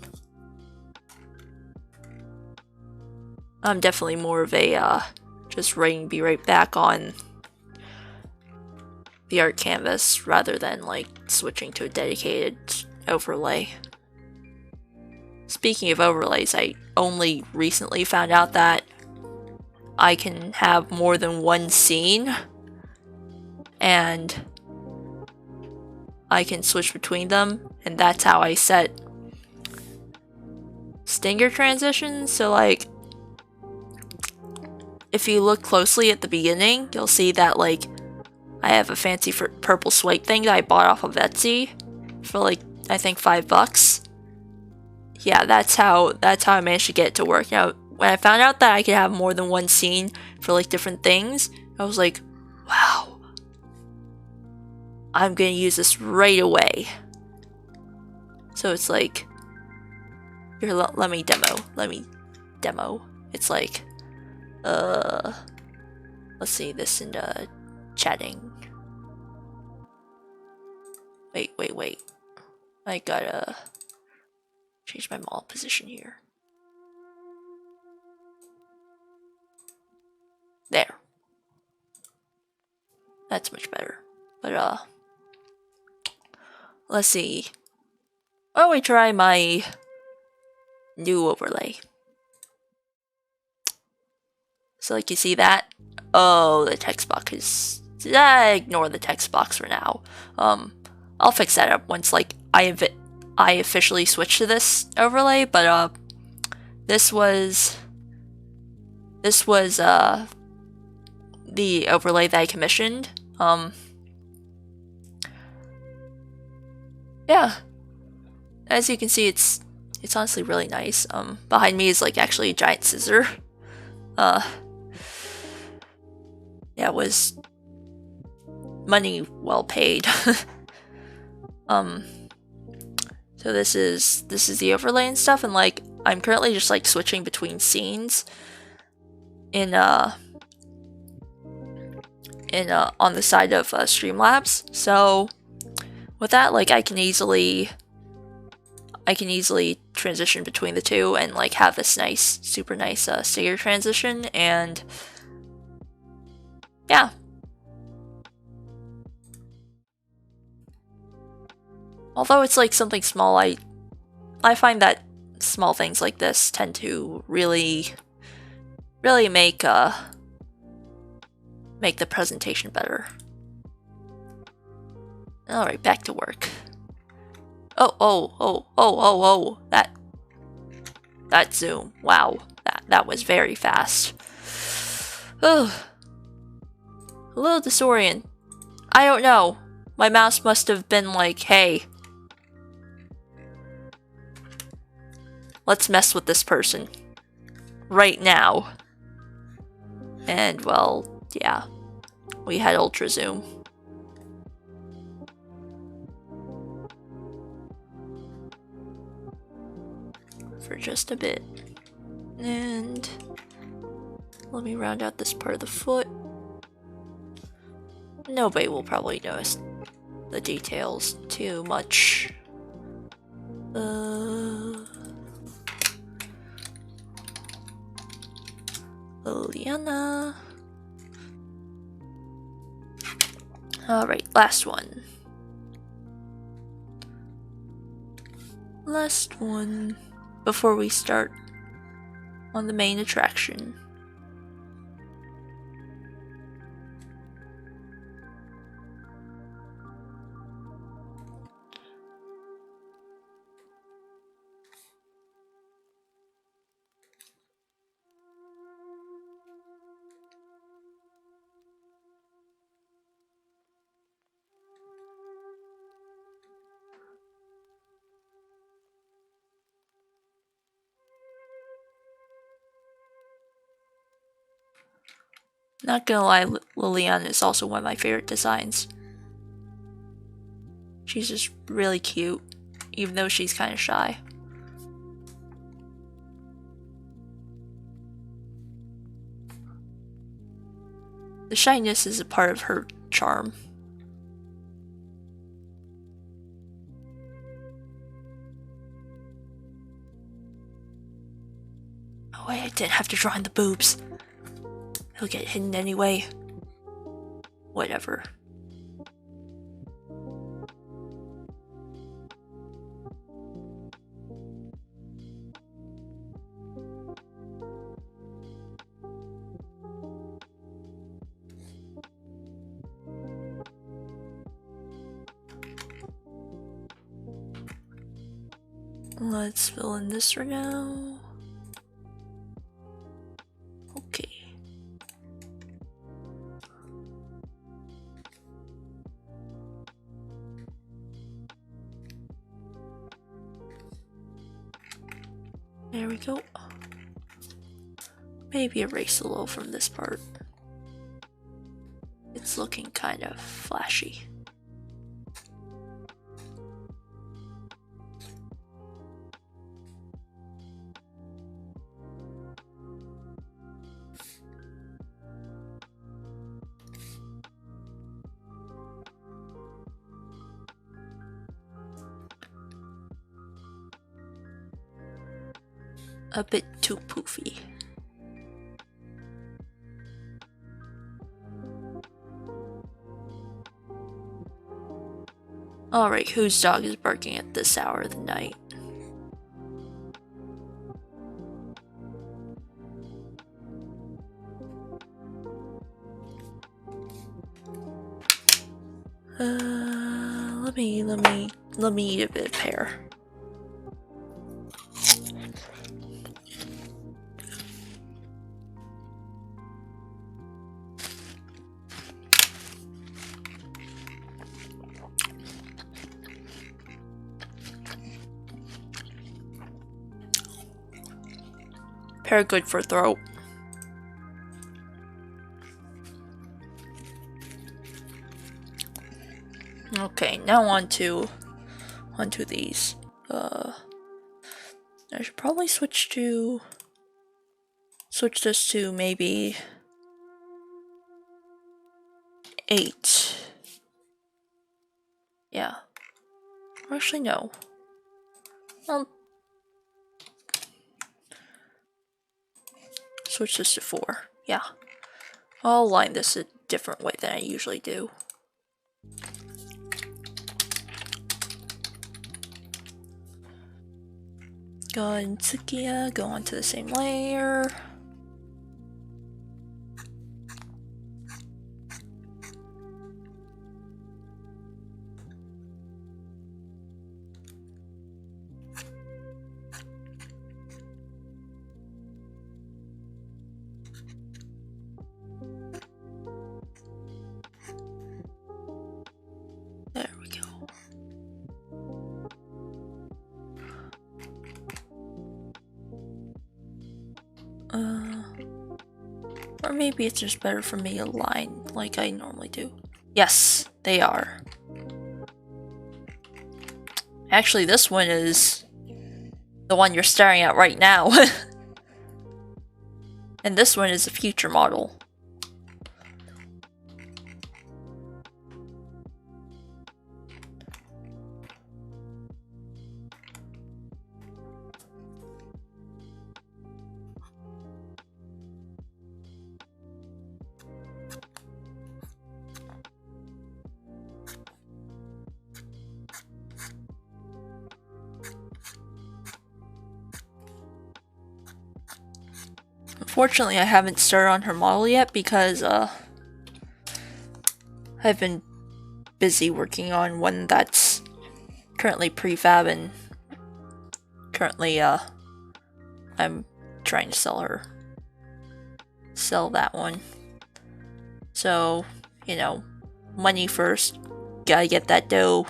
I'm definitely more of a just writing be right back on the art canvas rather than like switching to a dedicated overlay. Speaking of overlays, I only recently found out that I can have more than one scene and I can switch between them, and that's how I set stinger transitions. So like, if you look closely at the beginning, you'll see that like I have a fancy purple swipe thing that I bought off of Etsy for like I think $5. Yeah, that's how I managed to get it to work. Now, when I found out that I could have more than one scene for like different things, I was like, wow. I'm gonna use this right away. So it's like, here, let me demo. It's like, let's see this in chatting. Wait. I gotta change my model position here. There. That's much better. But let's see. Why don't we try my new overlay? So like you see that? Oh, the text box is... ignore the text box for now. I'll fix that up once like I officially switch to this overlay, but this was the overlay that I commissioned. Yeah. As you can see, it's honestly really nice. Behind me is like actually a giant scissor. Yeah, it was money well paid. So this is the overlay and stuff, and like I'm currently just like switching between scenes in on the side of Streamlabs. So with that, like I can easily transition between the two and like have this nice, super nice stinger transition, and yeah. Although it's like something small, I find that small things like this tend to really make the presentation better. Alright, back to work. Oh, that zoom. Wow, that was very fast. Oh, a little disorient. I don't know. My mouse must have been like, hey, let's mess with this person right now. And well, yeah, we had ultra zoom. For just a bit. And let me round out this part of the foot. Nobody will probably notice the details too much. Liliana. Alright, last one. last one before we start on the main attraction. Not gonna lie, Liliana is also one of my favorite designs. She's just really cute, even though she's kind of shy. The shyness is a part of her charm. Oh wait, I didn't have to draw in the boobs. He'll get hidden anyway. Whatever. Let's fill in this for now. Okay. There we go. Maybe erase a little from this part. It's looking kind of flashy. A bit too poofy. Alright, whose dog is barking at this hour of the night? Let me eat a bit of pear. Pear good for throat. Okay, now onto these. I should probably switch this to maybe 8. Yeah. Or actually no. I'll switch this to 4. Yeah. I'll align this a different way than I usually do. Go and Tsukiya, go onto the same layer. There we go. Or maybe it's just better for me to align like I normally do. Yes, they are. Actually, this one is the one you're staring at right now. And this one is a future model. unfortunately, I haven't started on her model yet because I've been busy working on one that's currently prefab, and currently I'm trying to sell that one. So, you know, money first. Gotta get that dough.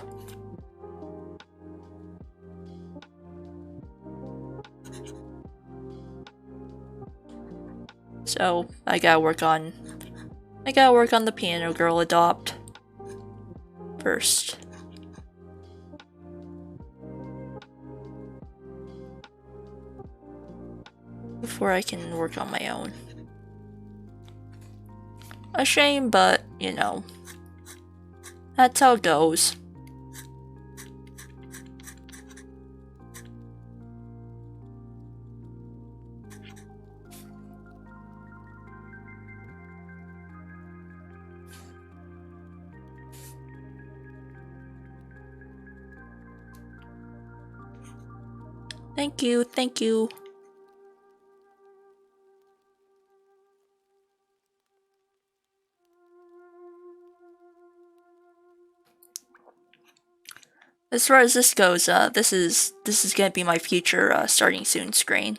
So I gotta work on the Piano Girl adopt first. Before I can work on my own. A shame, but you know, that's how it goes. Thank you, thank you. As far as this goes, this is gonna be my future starting soon screen.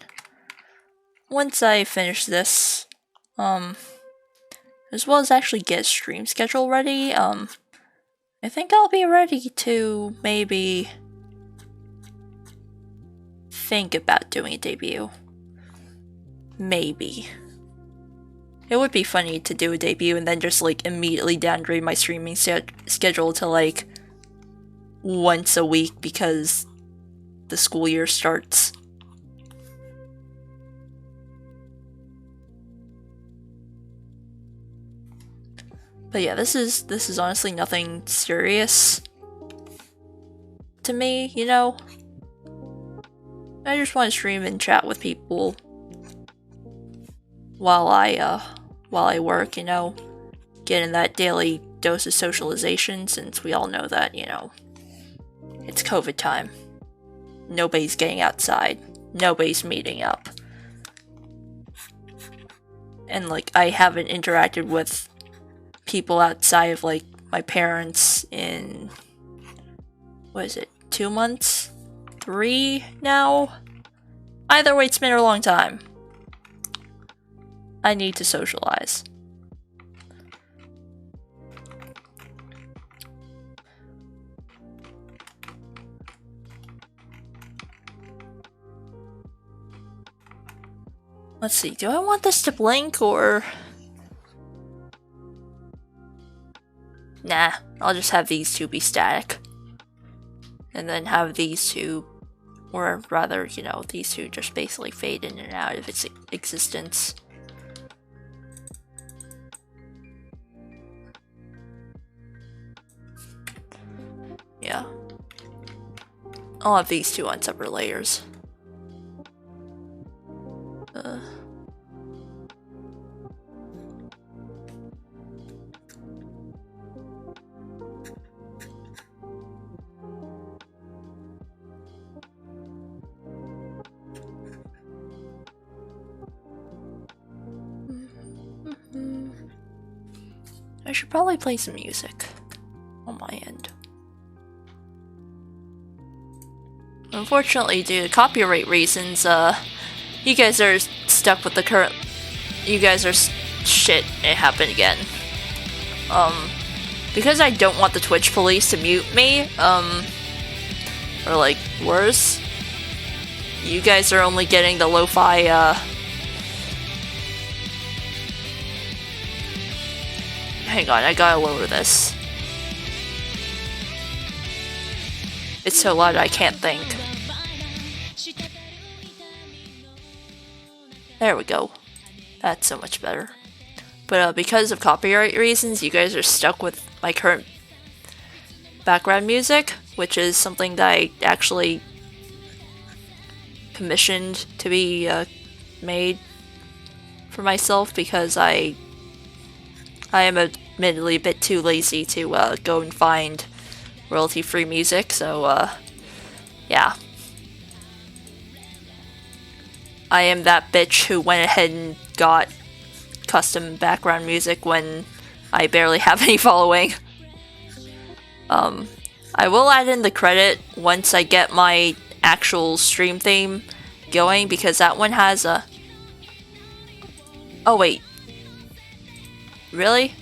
Once I finish this, as well as actually get a stream schedule ready, I think I'll be ready to maybe think about doing a debut. Maybe. It would be funny to do a debut and then just like immediately downgrade my streaming schedule to like once a week because the school year starts. But yeah, this is honestly nothing serious to me, you know? I just want to stream and chat with people while I work, you know? Getting that daily dose of socialization, since we all know that, you know, it's COVID time. Nobody's getting outside. Nobody's meeting up. And like, I haven't interacted with people outside of like my parents in, what is it, 2 months? 3 now? Either way, it's been a long time. I need to socialize. Let's see, do I want this to blink or... Nah, I'll just have these two be static. And then have these two, or rather, you know, these two just basically fade in and out of its existence. Yeah. I'll have these two on separate layers. I should probably play some music on my end. Unfortunately, due to copyright reasons, you guys are stuck with the current... You guys are... Shit, it happened again. Because I don't want the Twitch police to mute me, or like, worse, you guys are only getting the lo-fi, Hang on, I gotta lower this. It's so loud I can't think. There we go. That's so much better. But because of copyright reasons, you guys are stuck with my current background music, which is something that I actually commissioned to be made for myself because I am admittedly a bit too lazy to go and find royalty-free music, so yeah. I am that bitch who went ahead and got custom background music when I barely have any following. I will add in the credit once I get my actual stream theme going, because that one has a... Oh wait. Really?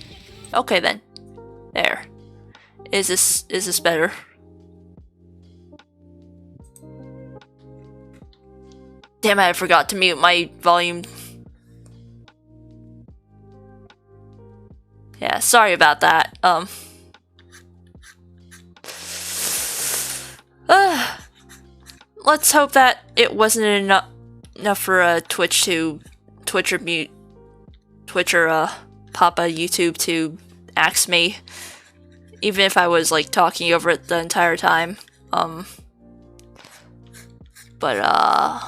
Okay then. There. Is this better? Damn it, I forgot to mute my volume. Yeah, sorry about that. Let's hope that it wasn't enough for Twitcher Papa YouTube to axe me, even if I was like talking over it the entire time. But yeah.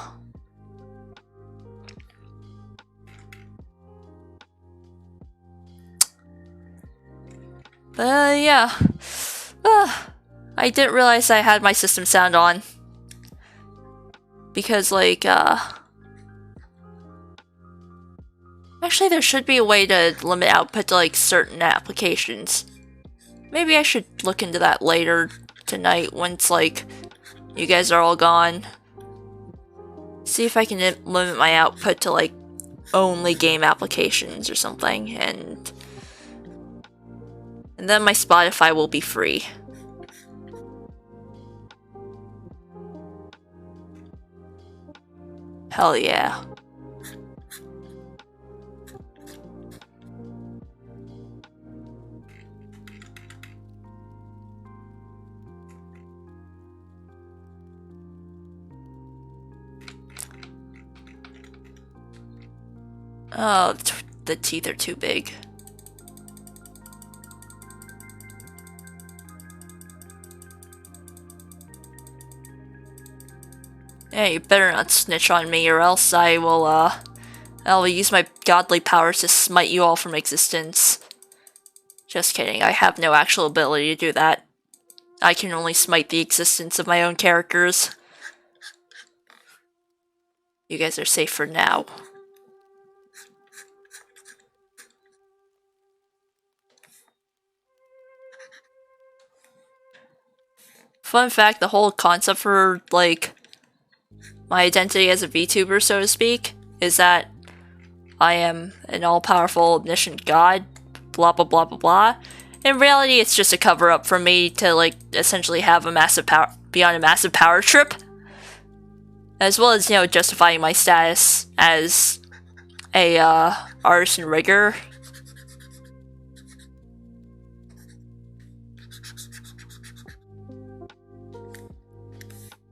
I didn't realize I had my system sound on. Because, like, actually, there should be a way to limit output to, like, certain applications. Maybe I should look into that later tonight once, like, you guys are all gone. See if I can limit my output to, like, only game applications or something, and then my Spotify will be free. Hell yeah. Oh, the teeth are too big. Yeah, you better not snitch on me, or else I will use my godly powers to smite you all from existence. Just kidding, I have no actual ability to do that. I can only smite the existence of my own characters. You guys are safe for now. Fun fact, the whole concept for, like, my identity as a VTuber, so to speak, is that I am an all-powerful omniscient god, blah blah blah blah blah. In reality, it's just a cover-up for me to, like, essentially have a massive power, be on a massive power trip. As well as, you know, justifying my status as a, artisan rigger.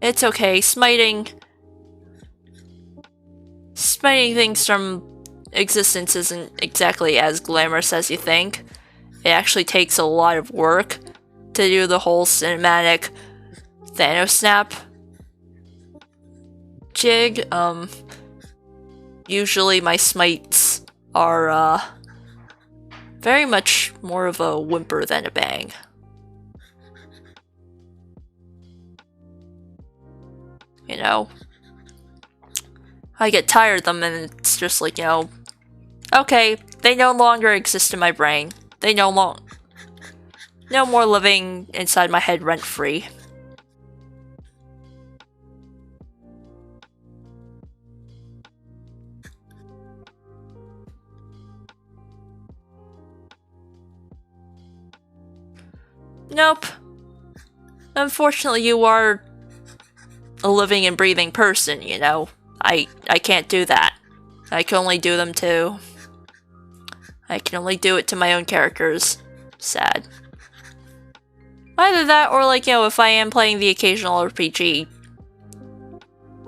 It's okay, smiting things from existence isn't exactly as glamorous as you think. It actually takes a lot of work to do the whole cinematic Thanos snap jig. Usually my smites are very much more of a whimper than a bang. You know? I get tired of them and it's just like, you know, okay, they no longer exist in my brain. They no more living inside my head rent-free. Nope. Unfortunately, you are a living and breathing person, you know. I can't do that. I can only do them to... I can only do it to my own characters. Sad. Either that, or like, you know, if I am playing the occasional RPG,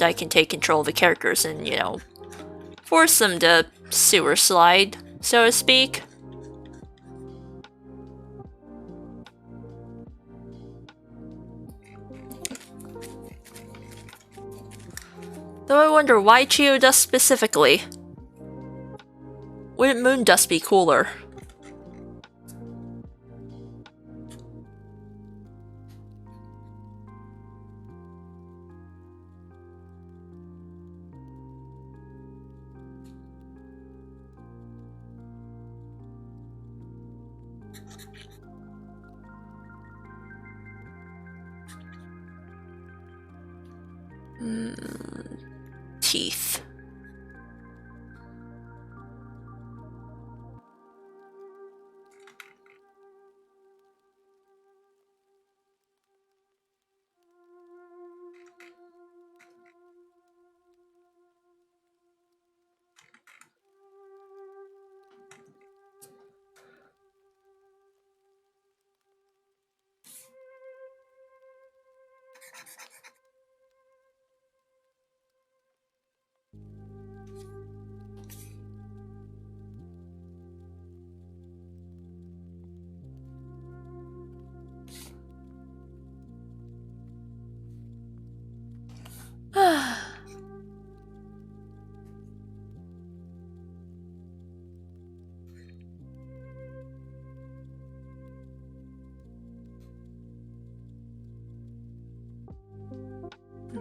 I can take control of the characters and, you know, force them to sewer slide, so to speak. Though I wonder why Geodust specifically? Wouldn't Moondust be cooler? Teeth.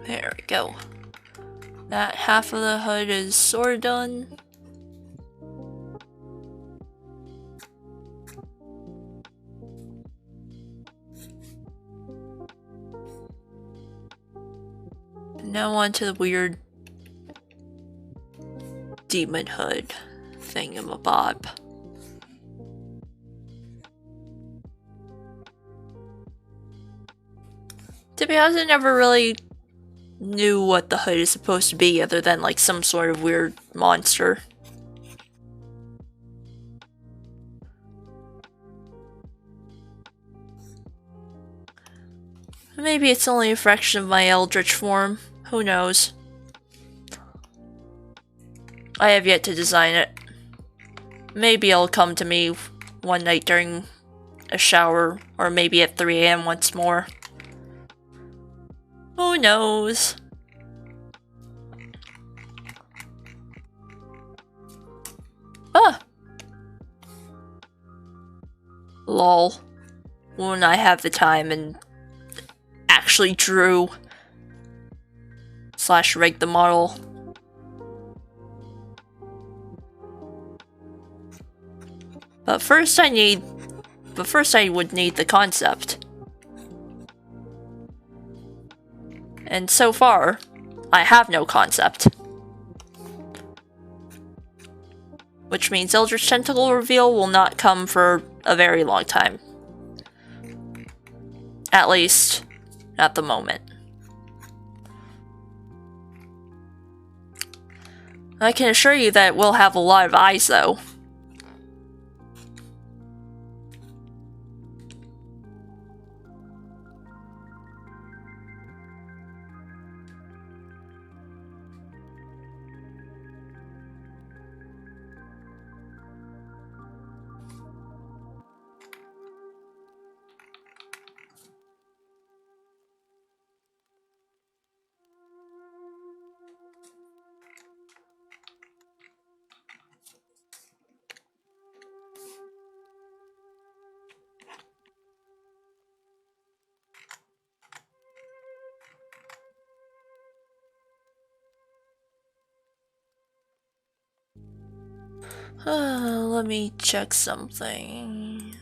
There we go. That half of the hood is sort of done. Now on to the weird demon hood thingamabob. To be honest, I never really knew what the hood is supposed to be other than like some sort of weird monster. Maybe it's only a fraction of my eldritch form. Who knows? I have yet to design it. Maybe it'll come to me one night during a shower, or maybe at 3 AM once more. Who knows? Ah! Lol. When I have the time and actually drew / rigged the model. But first I would need the concept. And so far, I have no concept. Which means Eldritch Tentacle reveal will not come for a very long time. At least, at the moment. I can assure you that it will have a lot of eyes, though. Let me check something.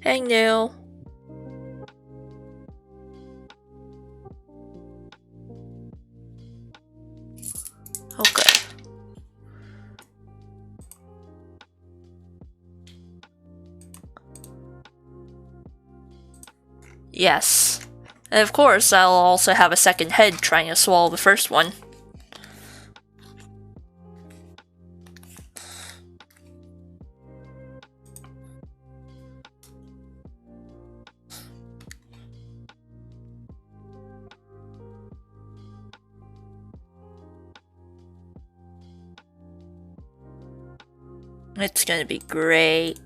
Hangnail. Okay. Yes. And of course, I'll also have a second head trying to swallow the first one. It's gonna be great.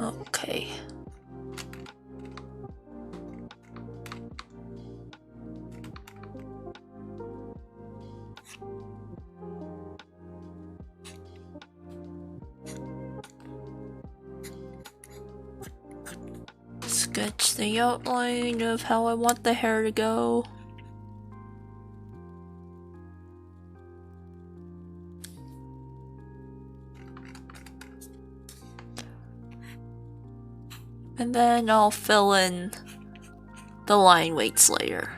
Okay. Sketch the outline of how I want the hair to go. And then I'll fill in the line weights later.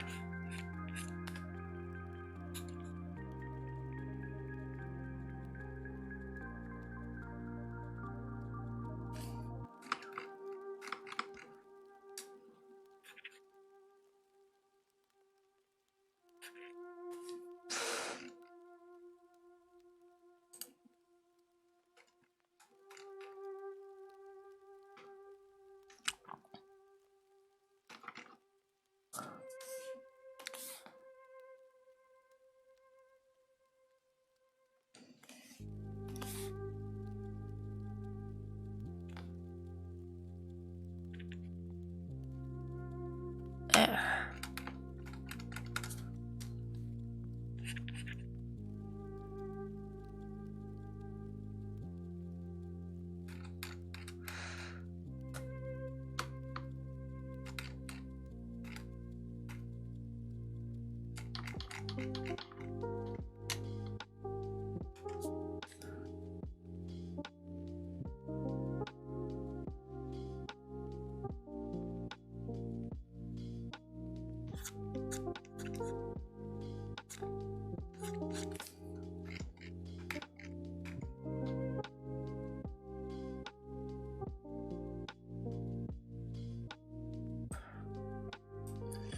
There.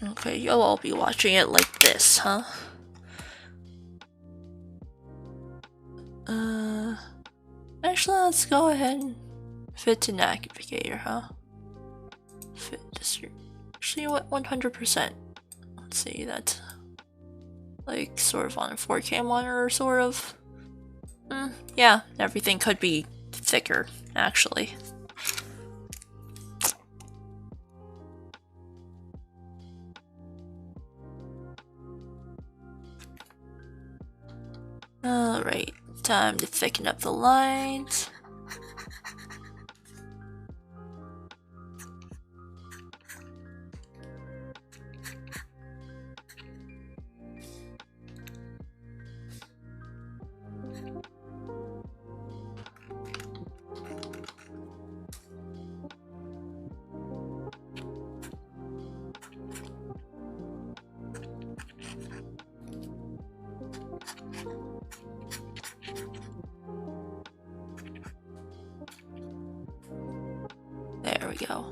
Okay, you'll all be watching it like this, huh? Actually, let's go ahead and fit to navigator, huh? Fit actually, what, 100%? Let's see, that's like sort of on a 4K monitor, sort of. Yeah, everything could be thicker, actually. Alright, time to thicken up the lines. There we go.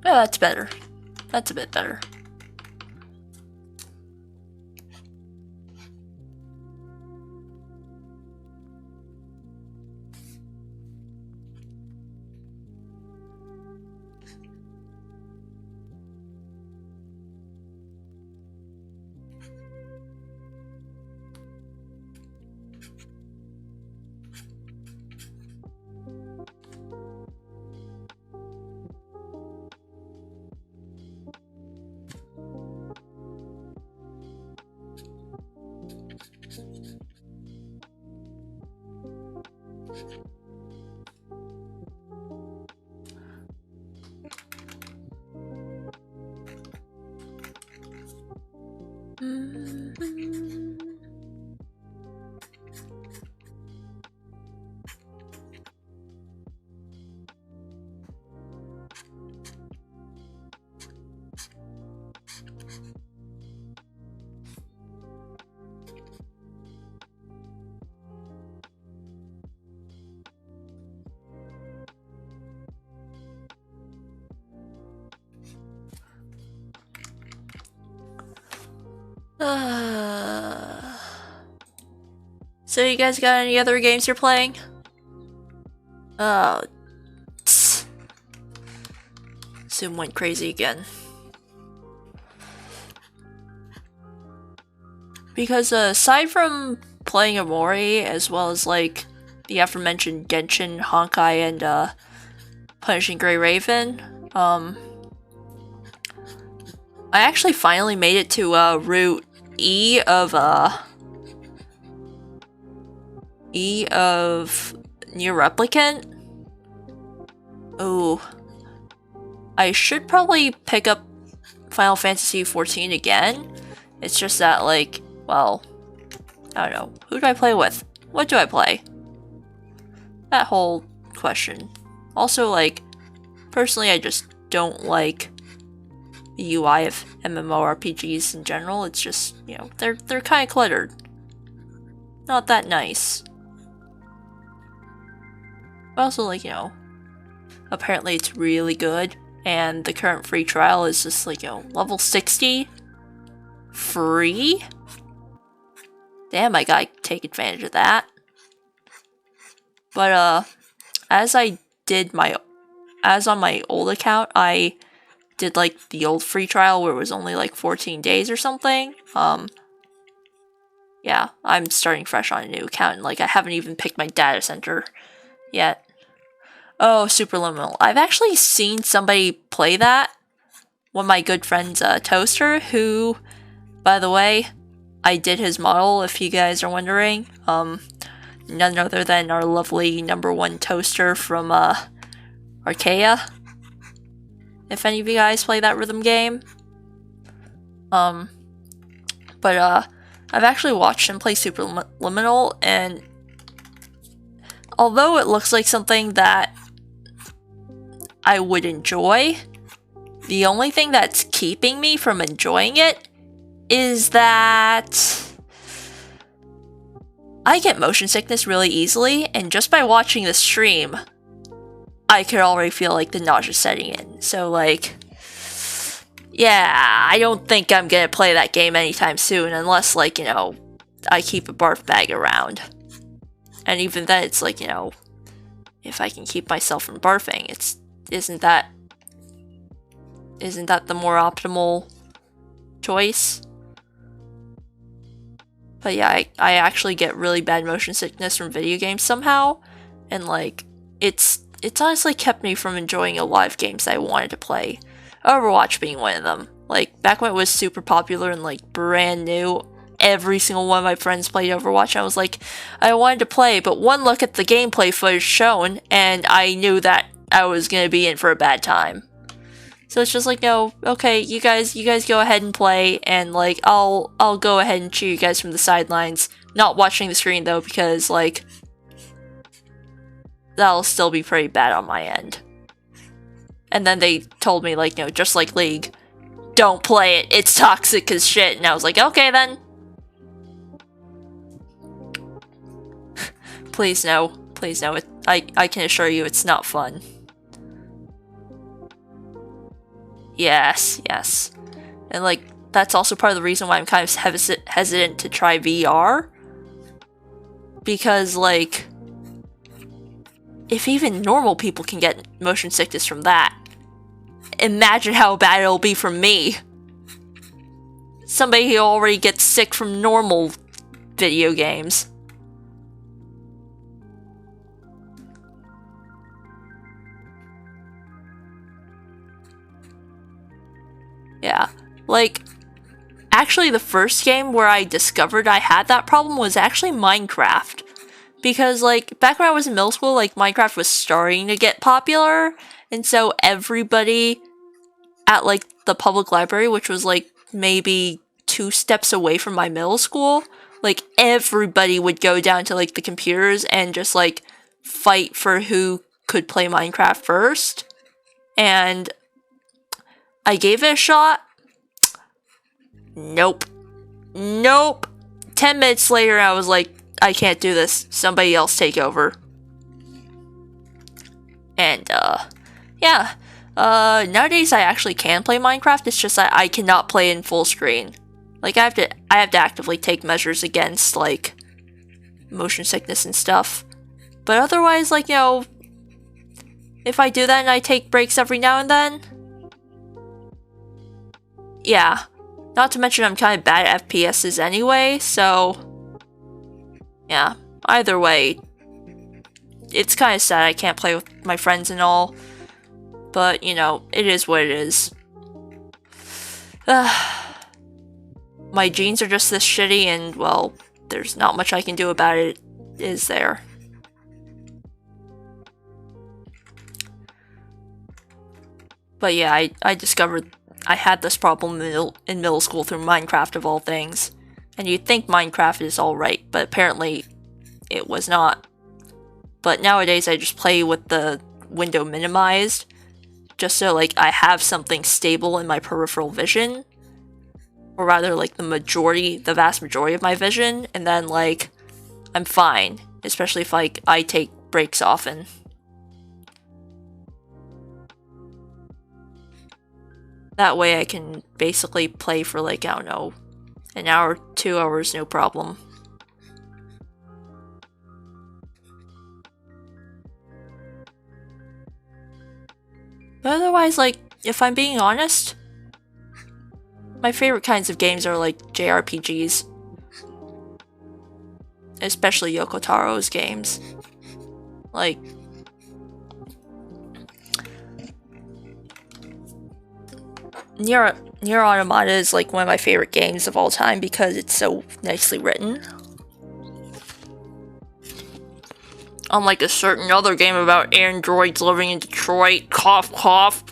Yeah, that's better. That's a bit better. So you guys got any other games you're playing? Oh, Zoom went crazy again. Because aside from playing Amori, as well as like the aforementioned Genshin, Honkai, and Punishing Grey Raven, I actually finally made it to Route E of Near Replicant. Oh, I should probably pick up Final Fantasy XIV again. It's just that, like, well, I don't know. Who do I play with? What do I play? That whole question. Also, like, personally, I just don't like the UI of MMORPGs in general. It's just, you know, they're kind of cluttered. Not that nice. But also, like, you know, apparently it's really good, and the current free trial is just, like, you know, level 60? Free? Damn, I gotta take advantage of that. But, as on my old account, I did, like, the old free trial where it was only, like, 14 days or something. Yeah, I'm starting fresh on a new account, and, like, I haven't even picked my data center yet. Oh, Superliminal. I've actually seen somebody play that. One of my good friends, Toaster, who, by the way, I did his model, if you guys are wondering. None other than our lovely #1 Toaster from, Archaea. If any of you guys play that rhythm game. But I've actually watched him play Superliminal, and although it looks like something that I would enjoy, the only thing that's keeping me from enjoying it is that I get motion sickness really easily, and just by watching the stream, I could already feel like the nausea setting in. So, like, yeah, I don't think I'm gonna play that game anytime soon unless, like, you know, I keep a barf bag around. And even then, it's like, you know, if I can keep myself from barfing, isn't that the more optimal choice? But yeah, I actually get really bad motion sickness from video games somehow, and like it's honestly kept me from enjoying a lot of games I wanted to play. Overwatch being one of them. Like, back when it was super popular and like brand new, every single one of my friends played Overwatch, and I was like, I wanted to play, but one look at the gameplay footage shown, and I knew that I was gonna be in for a bad time. So it's just like, no, okay, you guys go ahead and play, and like I'll go ahead and cheer you guys from the sidelines, not watching the screen though, because like that'll still be pretty bad on my end. And then they told me, like, you know, just like League, don't play it, it's toxic as shit, and I was like, okay then. Please no, I can assure you it's not fun. Yes. And, like, that's also part of the reason why I'm kind of hesitant to try VR. Because, like, if even normal people can get motion sickness from that, imagine how bad it'll be for me. Somebody who already gets sick from normal video games. Yeah, like, actually the first game where I discovered I had that problem was actually Minecraft. Because, like, back when I was in middle school, like, Minecraft was starting to get popular, and so everybody at, like, the public library, which was, like, maybe 2 steps away from my middle school, like everybody would go down to like the computers and just like fight for who could play Minecraft first. And I gave it a shot. Nope. 10 minutes later, I was like, I can't do this. Somebody else take over. And, yeah. Nowadays I actually can play Minecraft, it's just that I cannot play in full screen. Like, I have to actively take measures against, like, motion sickness and stuff. But otherwise, like, if I do that and I take breaks every now and then, yeah. Not to mention I'm kind of bad at FPSs anyway, so yeah. Either way, it's kind of sad I can't play with my friends and all, but it is what it is. My genes are just this shitty, and well, there's not much I can do about it, is there? But yeah, I discovered I had this problem in middle school through Minecraft of all things. And you'd think Minecraft is alright, but apparently it was not. But nowadays I just play with the window minimized, just so like I have something stable in my peripheral vision. Or rather like the vast majority of my vision, and then like I'm fine. Especially if like I take breaks often. That way I can basically play for like, I don't know, an hour, 2 hours, no problem. But otherwise, like, if I'm being honest, my favorite kinds of games are like JRPGs. Especially Yoko Taro's games. Like, Nier Automata is like one of my favorite games of all time because it's so nicely written. Unlike a certain other game about androids living in Detroit, cough cough.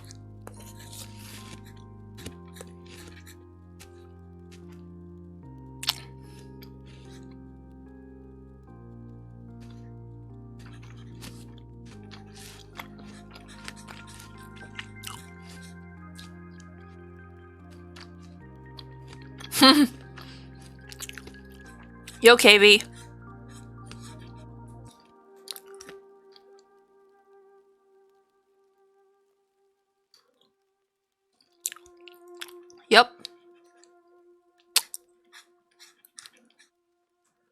You okay, B? Yep.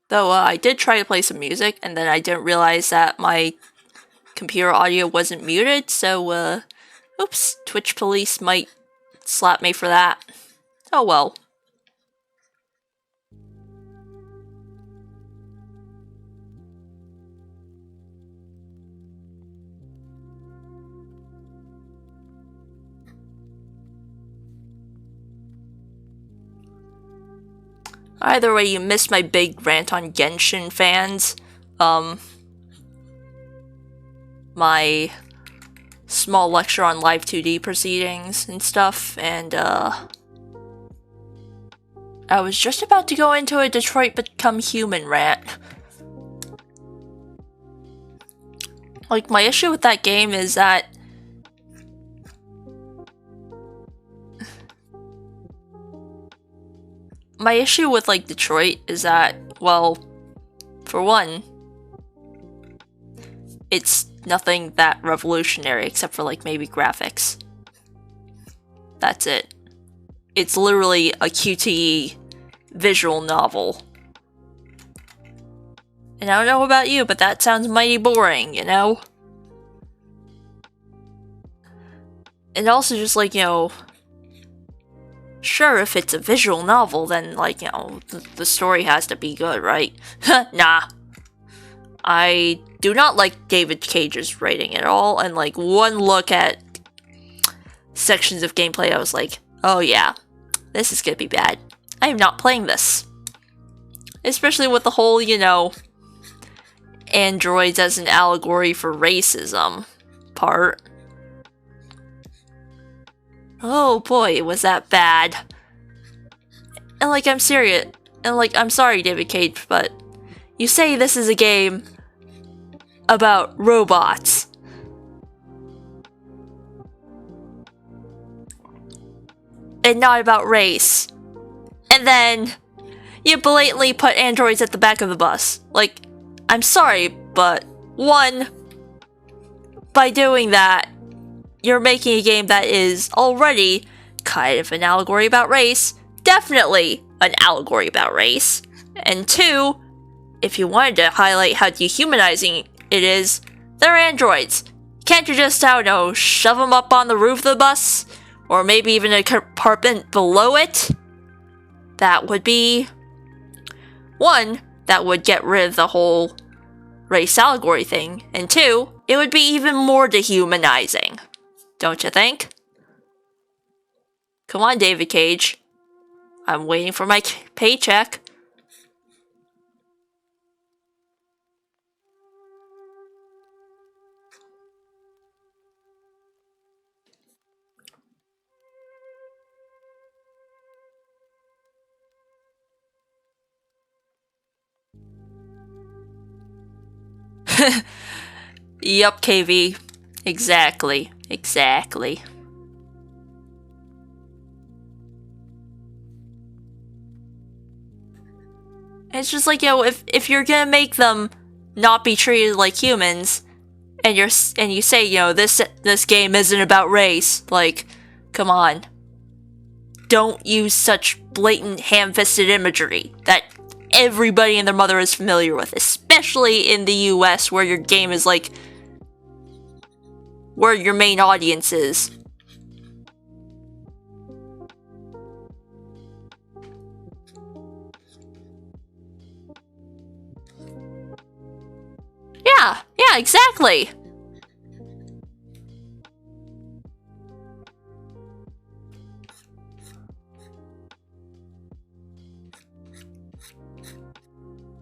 Though, I did try to play some music, and then I didn't realize that my computer audio wasn't muted, so, oops, Twitch police might slap me for that. Oh well. Either way, you missed my big rant on Genshin fans. My small lecture on live 2D proceedings and stuff, and I was just about to go into a Detroit Become Human rant. Like, my issue with that game is that my issue with, like, Detroit is that, well, for one, it's nothing that revolutionary except for, like, maybe graphics. That's it. It's literally a QTE visual novel. And I don't know about you, but that sounds mighty boring, you know? And also just, like, sure, if it's a visual novel, then, like, the story has to be good, right? Nah. I do not like David Cage's writing at all, and, like, one look at sections of gameplay, I was like, oh yeah, this is gonna be bad. I am not playing this. Especially with the whole, androids as an allegory for racism part. Oh boy, was that bad. And like, I'm serious. And like, I'm sorry, David Cage, but you say this is a game about robots. And not about race. And then you blatantly put androids at the back of the bus. Like, I'm sorry, but one, by doing that, you're making a game that is already kind of an allegory about race. Definitely an allegory about race. And two, if you wanted to highlight how dehumanizing it is, they're androids. Can't you just, I don't know, shove them up on the roof of the bus? Or maybe even a compartment below it? That would be... one, that would get rid of the whole race allegory thing. And two, it would be even more dehumanizing. Don't you think? Come on, David Cage. I'm waiting for my paycheck. Yup, KV. Exactly. Exactly. It's just like, yo, if you're gonna make them not be treated like humans, and you say, you know, this game isn't about race, like, come on. Don't use such blatant ham-fisted imagery that everybody and their mother is familiar with, especially in the US where your game is like where your main audience is. Yeah, exactly.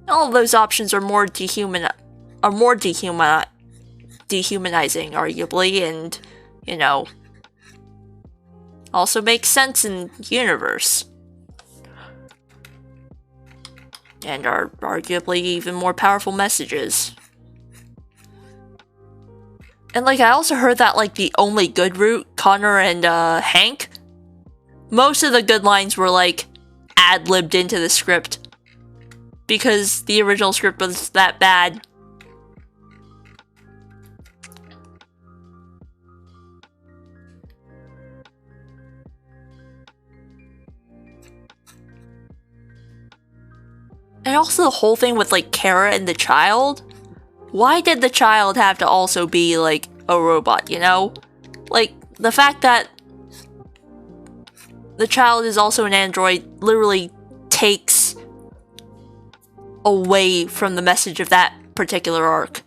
All of those options are more dehumanizing, arguably, and, you know, also makes sense in universe. And are arguably even more powerful messages. And like, I also heard that like the only good route, Connor and Hank, most of the good lines were like ad-libbed into the script. Because the original script was that bad. And also the whole thing with like Kara and the child. Why did the child have to also be like a robot, you know? Like, the fact that the child is also an android literally takes away from the message of that particular arc.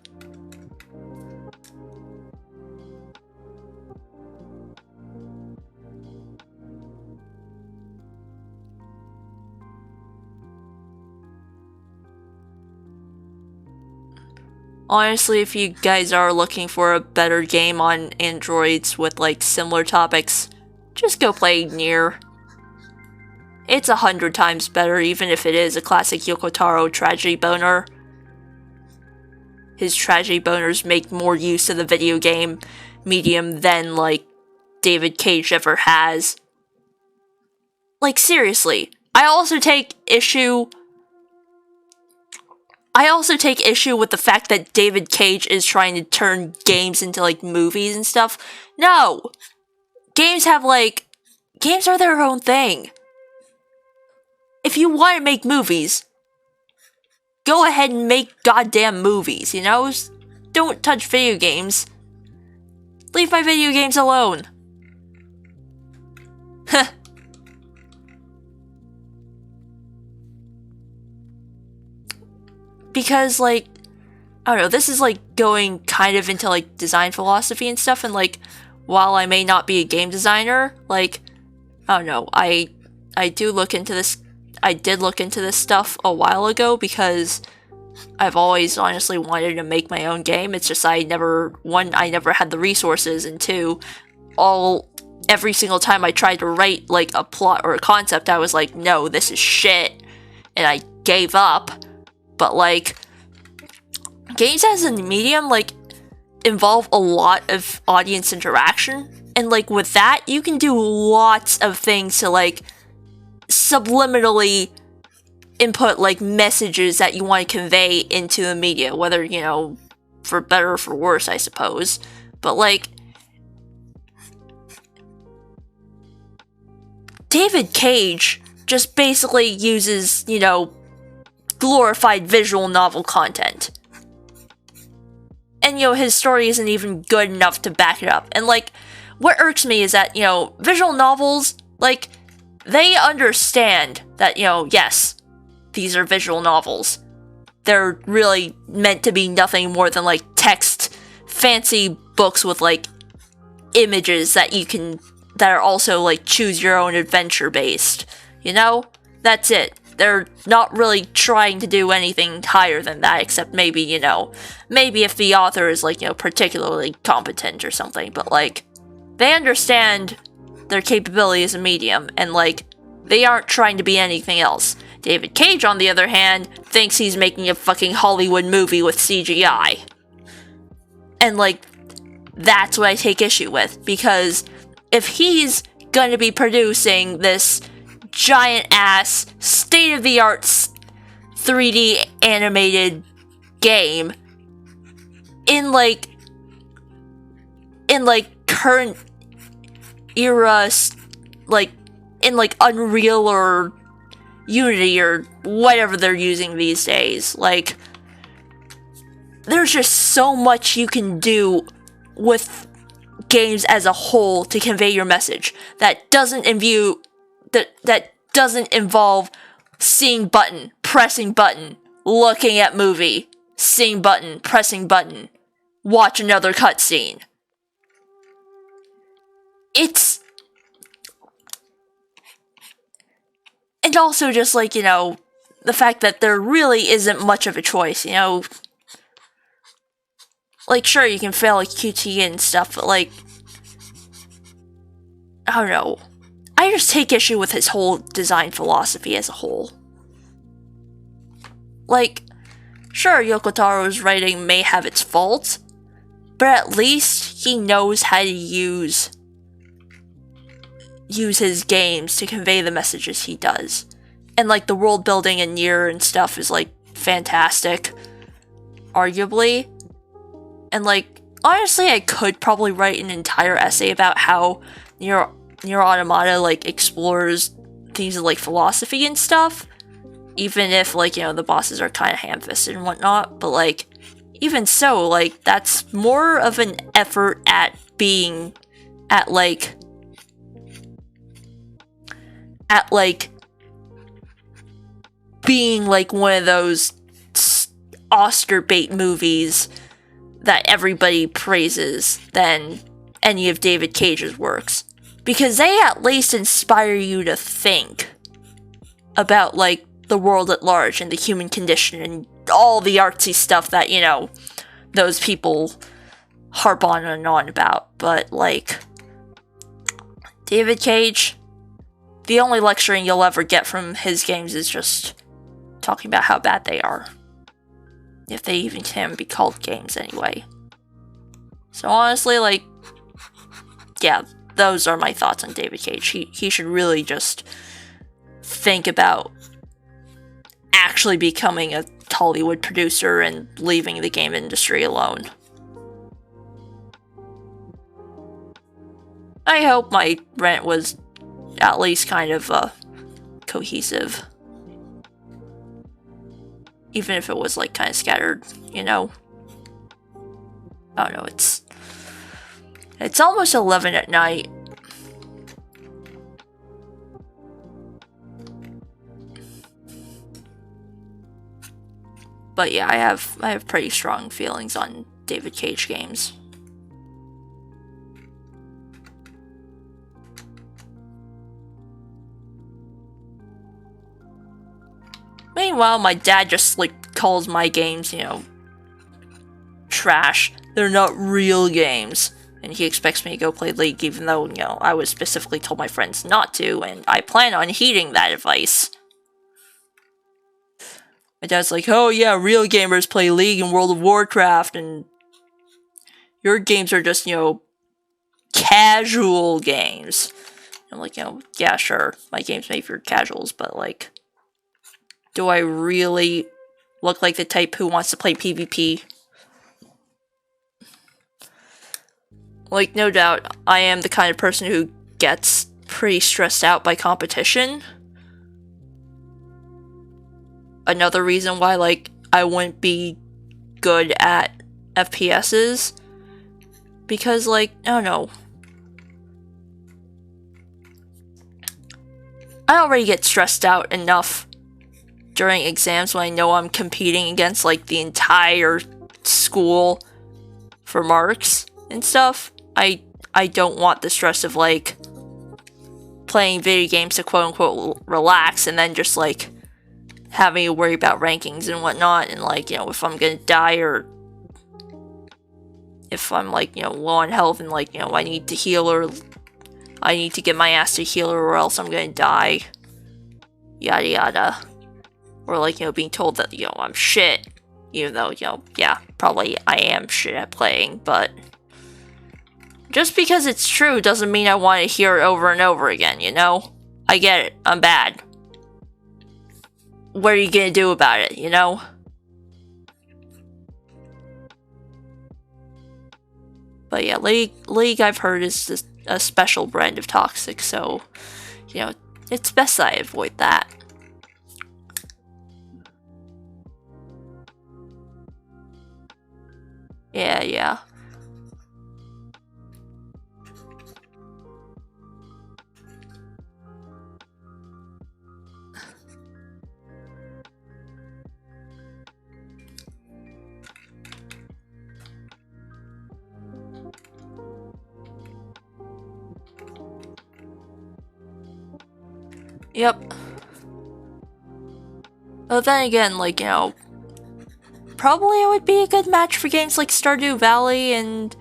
Honestly, if you guys are looking for a better game on androids with like similar topics, just go play Nier. It's 100 times better, even if it is a classic Yoko Taro tragedy boner. His tragedy boners make more use of the video game medium than, like, David Cage ever has. Like, seriously. I also take issue with the fact that David Cage is trying to turn games into, like, movies and stuff. No! Games are their own thing. If you want to make movies, go ahead and make goddamn movies, you know? Don't touch video games. Leave my video games alone. Heh. Because, like, I don't know, this is, like, going kind of into, like, design philosophy and stuff, and, like, while I may not be a game designer, like, I don't know, I did look into this stuff a while ago because I've always honestly wanted to make my own game. It's just I never had the resources, and two, all every single time I tried to write like a plot or a concept, I was like, no, this is shit, and I gave up. But like, games as a medium like involve a lot of audience interaction, and like with that, you can do lots of things to like subliminally input like messages that you want to convey into the media, whether, you know, for better or for worse, I suppose. But like, David Cage just basically uses, you know, glorified visual novel content. And, you know, his story isn't even good enough to back it up. And, like, what irks me is that, you know, visual novels, like, they understand that, you know, yes, these are visual novels. They're really meant to be nothing more than, like, text, fancy books with, like, images that you can, that are also, like, choose your own adventure based. You know? That's it. They're not really trying to do anything higher than that, except maybe, you know, maybe if the author is, like, you know, particularly competent or something, but, like, they understand their capability as a medium, and, like, they aren't trying to be anything else. David Cage, on the other hand, thinks he's making a fucking Hollywood movie with CGI. And, like, that's what I take issue with, because if he's gonna be producing this giant-ass, state-of-the-art 3D animated game in current era, like, in, like, Unreal or Unity or whatever they're using these days, like, there's just so much you can do with games as a whole to convey your message that doesn't that doesn't involve seeing button, pressing button, looking at movie, seeing button, pressing button, watch another cutscene. It's... And also just, like, you know, the fact that there really isn't much of a choice, you know? Like, sure, you can fail like QT and stuff, but, like, I don't know. I just take issue with his whole design philosophy as a whole. Like, sure, Yoko Taro's writing may have its faults, but at least he knows how to use his games to convey the messages he does. And, like, the world building in Nier and stuff is, like, fantastic, arguably. And, like, honestly, I could probably write an entire essay about how Nier Automata, like, explores things like philosophy and stuff, even if, like, you know, the bosses are kind of ham-fisted and whatnot, but, like, even so, like, that's more of an effort at being, being, like, one of those Oscar bait movies that everybody praises than any of David Cage's works. Because they at least inspire you to think about, like, the world at large and the human condition and all the artsy stuff that, you know, those people harp on and on about. But, like, David Cage, the only lecturing you'll ever get from his games is just talking about how bad they are. If they even can be called games anyway. So honestly, like, yeah, those are my thoughts on David Cage. He should really just think about actually becoming a Hollywood producer and leaving the game industry alone. I hope my rant was at least kind of cohesive. Even if it was, like, kind of scattered, you know? I don't know, it's almost 11 at night. But yeah, I have pretty strong feelings on David Cage games. Meanwhile, my dad just, like, calls my games, you know, trash. They're not real games. and he expects me to go play League even though, I was specifically told my friends not to, and I plan on heeding that advice. My dad's like, oh yeah, real gamers play League and World of Warcraft, and your games are just, casual games. I'm like, yeah, sure, my game's made for casuals, but like, do I really look like the type who wants to play PvP? Like, no doubt, I am the kind of person who gets pretty stressed out by competition. Another reason why, like, I wouldn't be good at FPSs. Because, like, I don't know. I already get stressed out enough during exams when I know I'm competing against, like, the entire school for marks and stuff. I don't want the stress of, like, playing video games to quote-unquote relax and then just, like, having to worry about rankings and whatnot, and, like, if I'm gonna die or if I'm, like, low on health and, like, I need to heal or I need to get my ass to healer or else I'm gonna die. Yada yada. Or, like, being told that, I'm shit. Even though, yeah, probably I am shit at playing, but just because it's true doesn't mean I want to hear it over and over again, I get it. I'm bad. What are you gonna do about it, But yeah, League I've heard is just a special brand of toxic, so, it's best that I avoid that. Yeah. Yep. But then again, like, probably it would be a good match for games like Stardew Valley and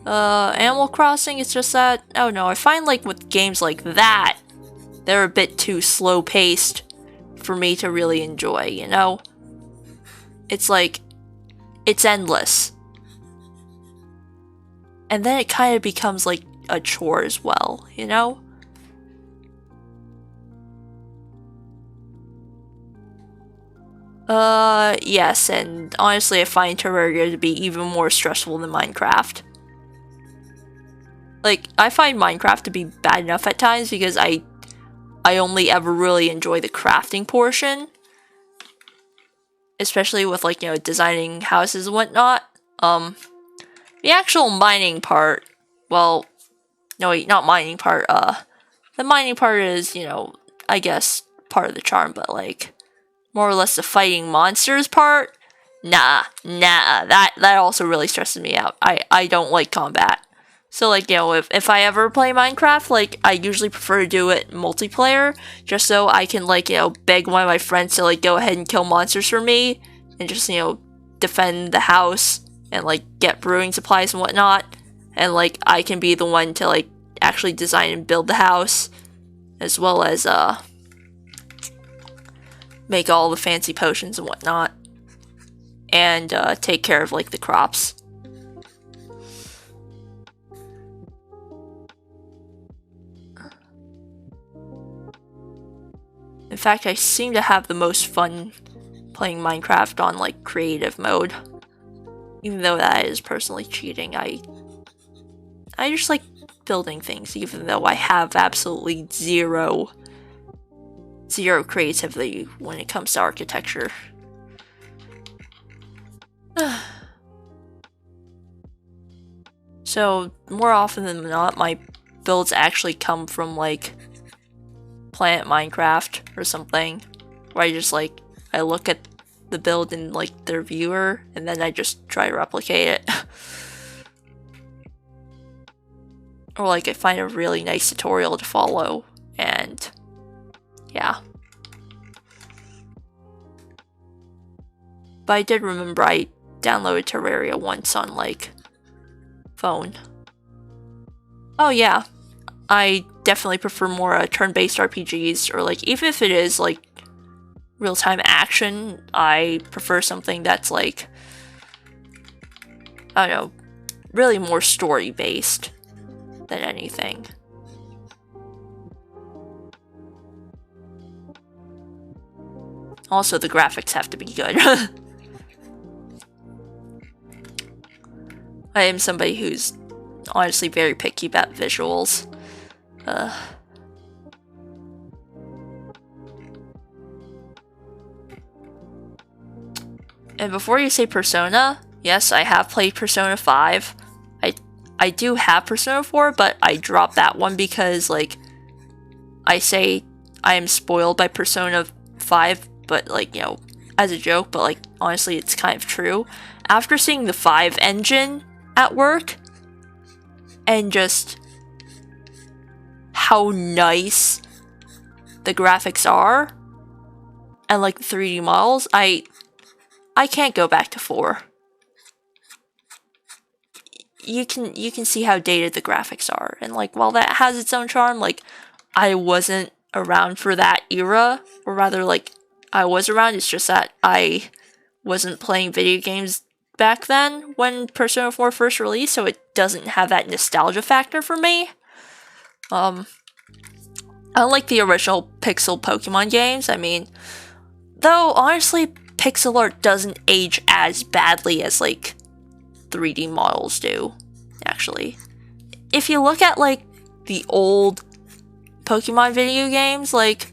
Animal Crossing. It's just that, I don't know, I find like with games like that, they're a bit too slow-paced for me to really enjoy, It's like, it's endless. And then it kind of becomes like a chore as well, Yes, and honestly I find Terraria to be even more stressful than Minecraft. Like, I find Minecraft to be bad enough at times because I only ever really enjoy the crafting portion. Especially with, like, designing houses and whatnot. The actual mining part, well, no, not mining part, the mining part is, I guess, part of the charm, but, like, more or less the fighting monsters part, nah, that also really stresses me out. I don't like combat. So, like, if I ever play Minecraft, like, I usually prefer to do it multiplayer, just so I can, like, beg one of my friends to, like, go ahead and kill monsters for me, and just, defend the house, and, like, get brewing supplies and whatnot, and, like, I can be the one to, like, actually design and build the house, as well as, make all the fancy potions and whatnot, and, take care of, like, the crops. In fact, I seem to have the most fun playing Minecraft on, like, creative mode. Even though that is personally cheating, I just like building things, even though I have absolutely zero creativity when it comes to architecture. So, more often than not, my builds actually come from, like, Planet Minecraft or something, where I just, like, I look at the build in, like, their viewer, and then I just try to replicate it. Or, like, I find a really nice tutorial to follow, and yeah. But I did remember I downloaded Terraria once on, like, phone. Oh yeah, I definitely prefer more turn-based RPGs, or like even if it is like real-time action, I prefer something that's like, I don't know, really more story-based than anything. Also, the graphics have to be good. I am somebody who's honestly very picky about visuals. And before you say Persona, yes, I have played Persona 5. I do have Persona 4, but I dropped that one because, like, I say I am spoiled by Persona 5, but, like, you know, as a joke, but, like, honestly, it's kind of true. After seeing the 5 engine at work, and just how nice the graphics are, and, like, the 3D models, I can't go back to 4. You can see how dated the graphics are, and like while that has its own charm, like I wasn't around for that era, or rather like I was around, it's just that I wasn't playing video games back then when Persona 4 first released, so it doesn't have that nostalgia factor for me. Unlike the original pixel Pokemon games, I mean, though honestly pixel art doesn't age as badly as like 3D models do, actually. If you look at like the old Pokemon video games, like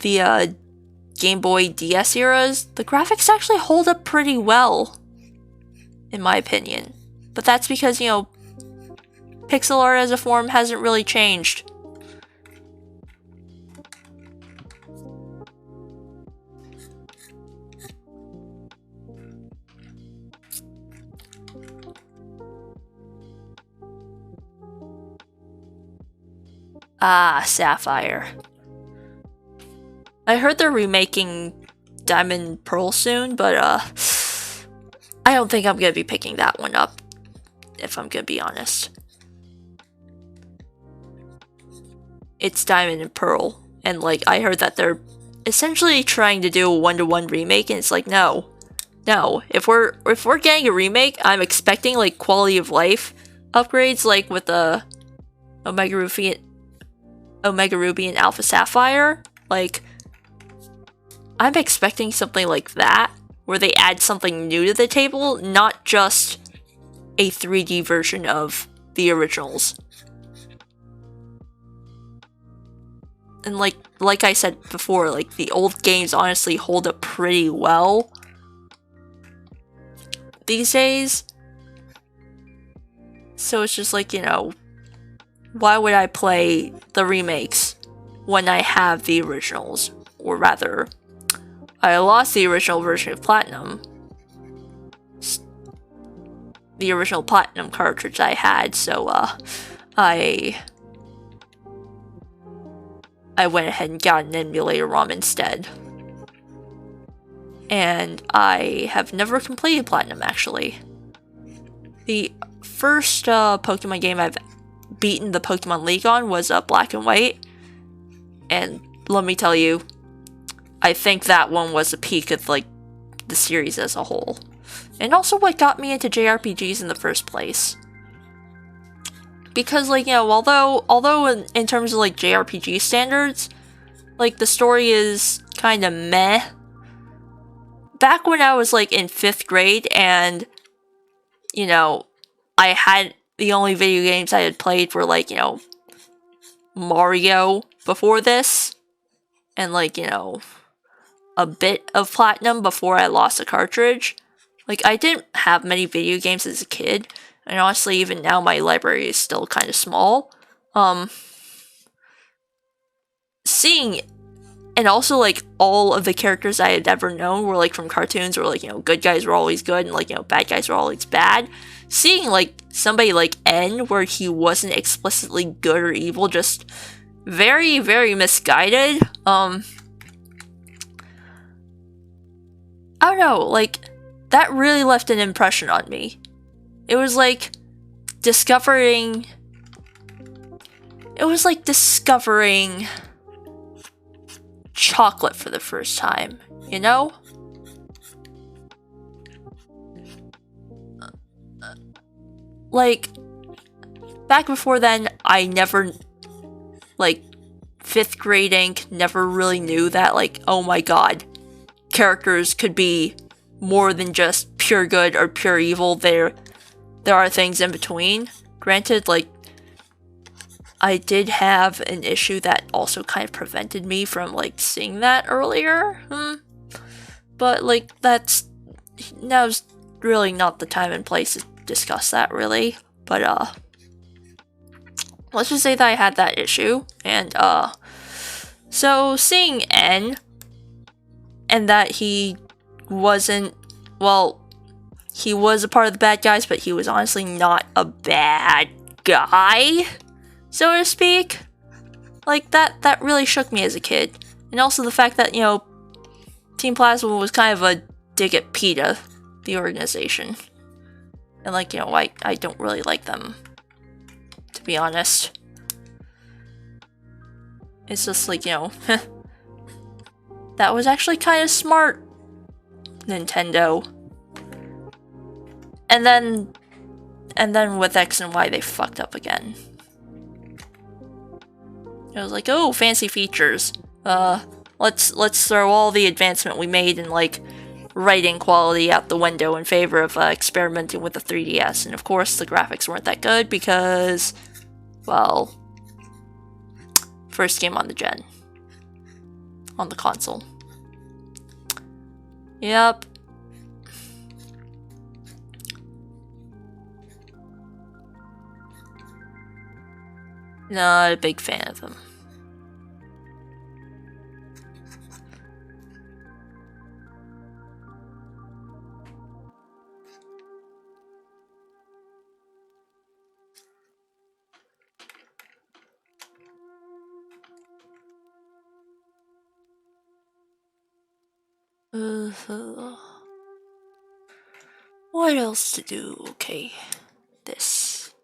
the Game Boy DS eras, the graphics actually hold up pretty well, in my opinion. But that's because, you know, pixel art as a form hasn't really changed. Ah, Sapphire. I heard they're remaking Diamond and Pearl soon, but I don't think I'm gonna be picking that one up, if I'm gonna be honest. It's Diamond and Pearl, and like I heard that they're essentially trying to do a one-to-one remake, and it's like no. If we're getting a remake, I'm expecting like quality of life upgrades, like with the Omega Ruby and Alpha Sapphire. Like, I'm expecting something like that, where they add something new to the table, not just a 3D version of the originals. And like I said before, like the old games honestly hold up pretty well these days. So it's just like, you know, why would I play the remakes when I have the originals? Or rather, I lost the original version of Platinum. The original Platinum cartridge I had, so I went ahead and got an emulator ROM instead. And I have never completed Platinum, actually. The first Pokemon game I've beaten the Pokemon League on was Black and White, and let me tell you, I think that one was the peak of like the series as a whole, and also what got me into JRPGs in the first place. Because like, you know, although in terms of like JRPG standards, like the story is kind of meh. Back when I was like in 5th grade, and you know, I had the only video games I had played were like, you know, Mario before this, and like, you know, a bit of Platinum before I lost the cartridge. Like, I didn't have many video games as a kid, and honestly, even now my library is still kind of small. Seeing, and also like all of the characters I had ever known were like from cartoons, where like, you know, good guys were always good and like, you know, bad guys were always bad. Seeing like somebody like N, where he wasn't explicitly good or evil, just very, very misguided. I don't know, like, that really left an impression on me. It was like discovering it was like discovering chocolate for the first time, you know? Like, back before then, I never, like, 5th grade ink, never really knew that, like, oh my god, characters could be more than just pure good or pure evil. There are things in between. Granted, like, I did have an issue that also kind of prevented me from, like, seeing that earlier. But, like, now's really not the time and place to discuss that, really. But, let's just say that I had that issue, and, so seeing N, and that he wasn't, well, he was a part of the bad guys, but he was honestly not a bad guy, so to speak. Like, that really shook me as a kid. And also the fact that, you know, Team Plasma was kind of a dig at PETA, the organization. And, like, you know, I don't really like them, to be honest. It's just like, you know, that was actually kind of smart, Nintendo. And then with X and Y, they fucked up again. It was like, oh, fancy features. Let's throw all the advancement we made in, like, writing quality out the window in favor of experimenting with the 3DS. And of course, the graphics weren't that good because, well, first game on the gen. On the console. Yep. Not a big fan of them. What else to do? Okay, this.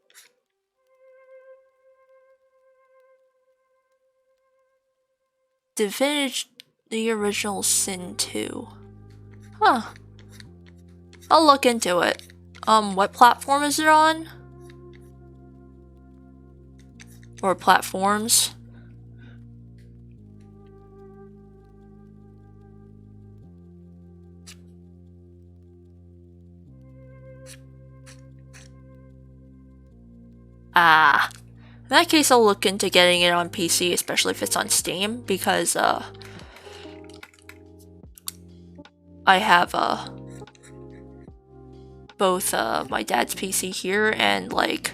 Divinity the Original Sin 2. Huh. I'll look into it. What platform is it on? Or platforms? Ah. In that case, I'll look into getting it on PC, especially if it's on Steam, because, I have, both, my dad's PC here and, like,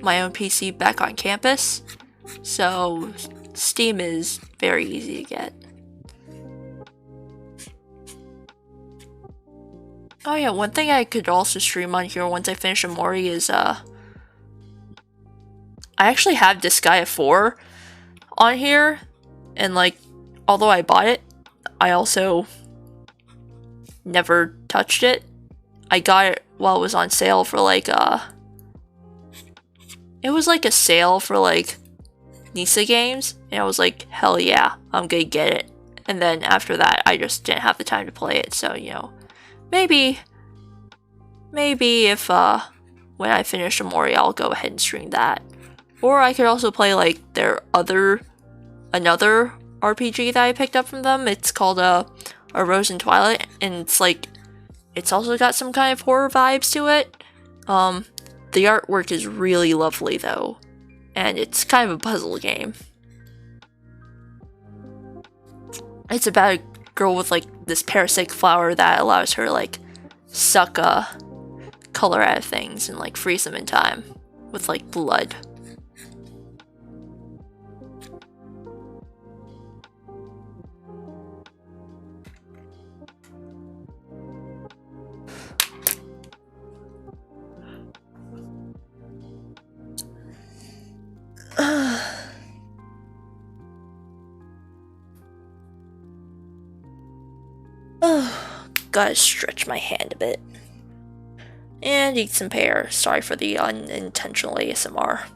my own PC back on campus. So, Steam is very easy to get. Oh yeah, one thing I could also stream on here once I finish Amori is, I actually have Disgaea 4 on here, and, like, although I bought it, I also never touched it. I got it while it was on sale for, like, it was, like, a sale for, like, Nisa games, and I was like, hell yeah, I'm gonna get it. And then after that, I just didn't have the time to play it, so, you know, maybe if, when I finish Amori, I'll go ahead and stream that. Or I could also play, like, another RPG that I picked up from them. It's called, A Rose in Twilight, and it's, like, it's also got some kind of horror vibes to it. The artwork is really lovely, though, and it's kind of a puzzle game. It's about a girl with, like, this parasitic flower that allows her to, like, suck, color out of things and, like, freeze them in time with, like, blood. Gotta stretch my hand a bit. And eat some pear. Sorry for the unintentional ASMR.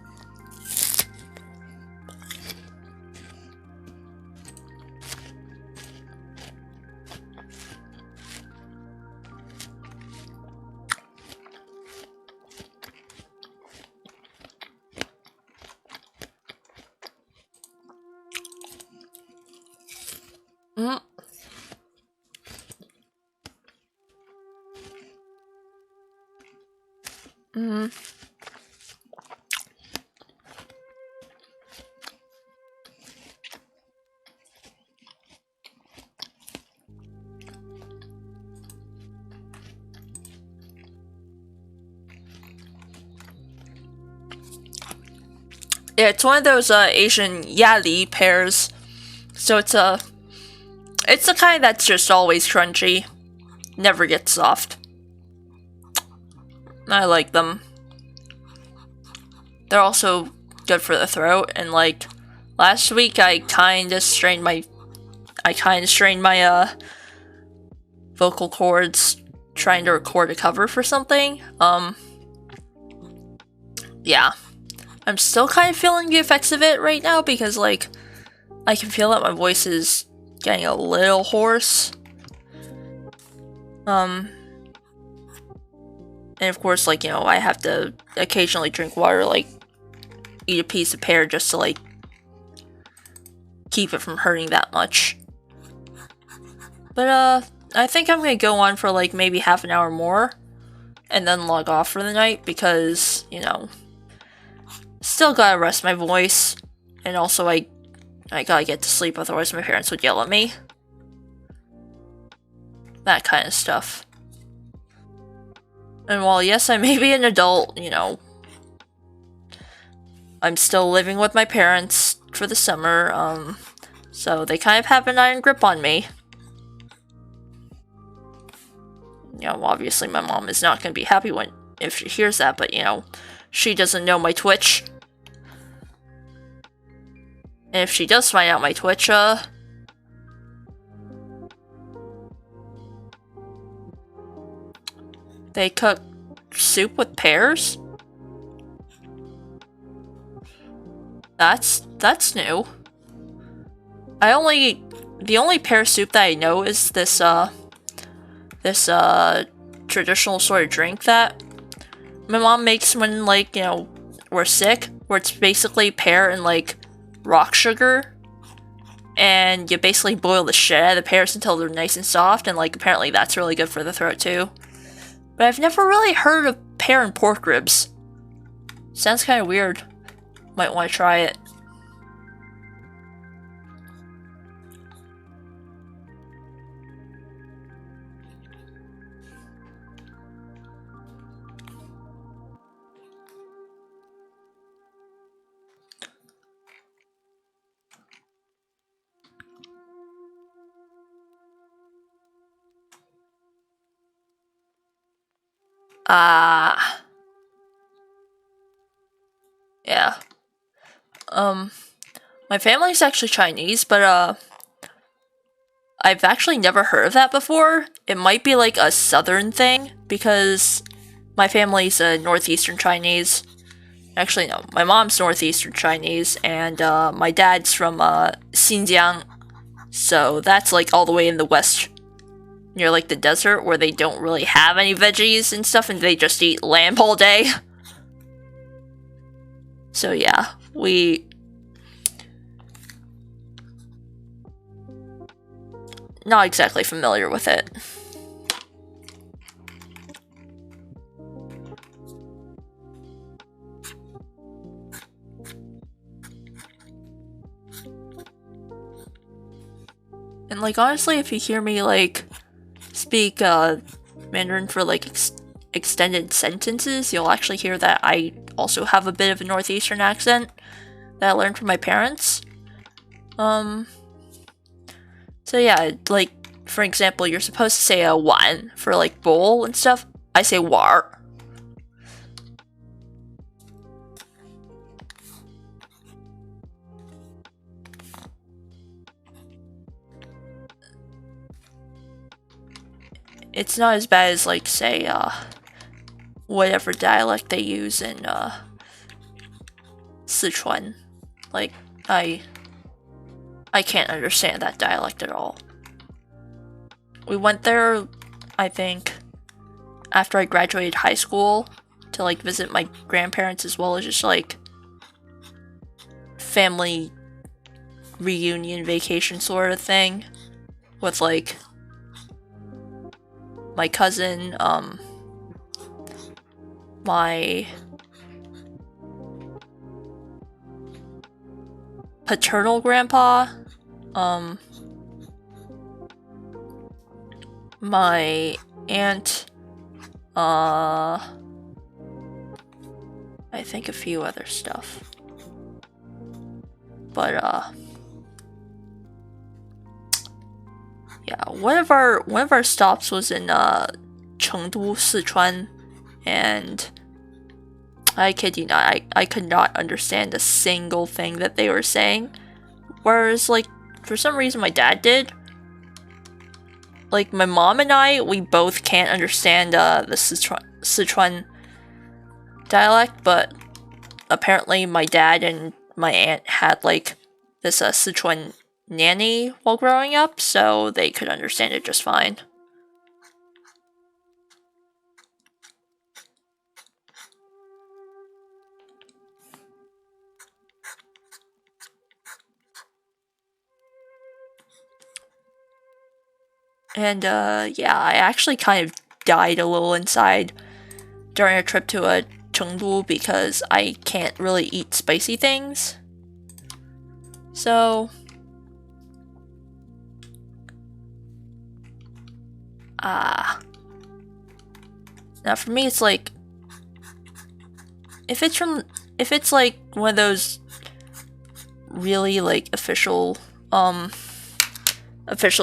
Mm. Mm. Yeah, it's one of those Asian yali pears. So it's the kind that's just always crunchy, never gets soft. I like them. They're also good for the throat, and like last week I kind of strained my vocal cords trying to record a cover for something. Yeah. I'm still kind of feeling the effects of it right now because like I can feel that my voice is getting a little hoarse. And of course, like, I have to occasionally drink water, like eat a piece of pear just to like keep it from hurting that much. But I think I'm gonna go on for like maybe half an hour more and then log off for the night because, still gotta rest my voice, and also I gotta get to sleep, otherwise my parents would yell at me. That kind of stuff. And while yes, I may be an adult, I'm still living with my parents for the summer, so they kind of have an iron grip on me. Obviously my mom is not gonna be happy if she hears that, but she doesn't know my Twitch. And if she does find out my Twitch, they cook soup with pears? That's new. The only pear soup that I know is this traditional sort of drink that my mom makes when, like, we're sick, where it's basically pear and, like, rock sugar, and you basically boil the shit out of the pears until they're nice and soft, and, like, apparently that's really good for the throat, too. But I've never really heard of pear and pork ribs. Sounds kind of weird. Might want to try it. Yeah. My family's actually Chinese, but, I've actually never heard of that before. It might be like a southern thing, because my family's northeastern Chinese. Actually, no, my mom's northeastern Chinese, and my dad's from Xinjiang, so that's like all the way in the west, near like the desert, where they don't really have any veggies and stuff, and they just eat lamb all day. So yeah, not exactly familiar with it. And like honestly, if you hear me like speak Mandarin for like extended sentences, you'll actually hear that I also have a bit of a northeastern accent that I learned from my parents. So yeah, like, for example, you're supposed to say a wan for, like, bowl and stuff. I say war. It's not as bad as, like, say, whatever dialect they use in, Sichuan. Like, I can't understand that dialect at all. We went there, I think, after I graduated high school to like visit my grandparents, as well as just like family reunion vacation sort of thing. with like my cousin, my paternal grandpa, my aunt, I think a few other stuff. But yeah, one of our stops was in Chengdu, Sichuan, and I kid you not, I could not understand a single thing that they were saying. Whereas, like, for some reason my dad did. Like, my mom and I, we both can't understand the Sichuan dialect, but apparently my dad and my aunt had, like, this Sichuan nanny while growing up, so they could understand it just fine. And yeah, I actually kind of died a little inside during a trip to Chengdu because I can't really eat spicy things. So now for me it's like if it's like one of those really like official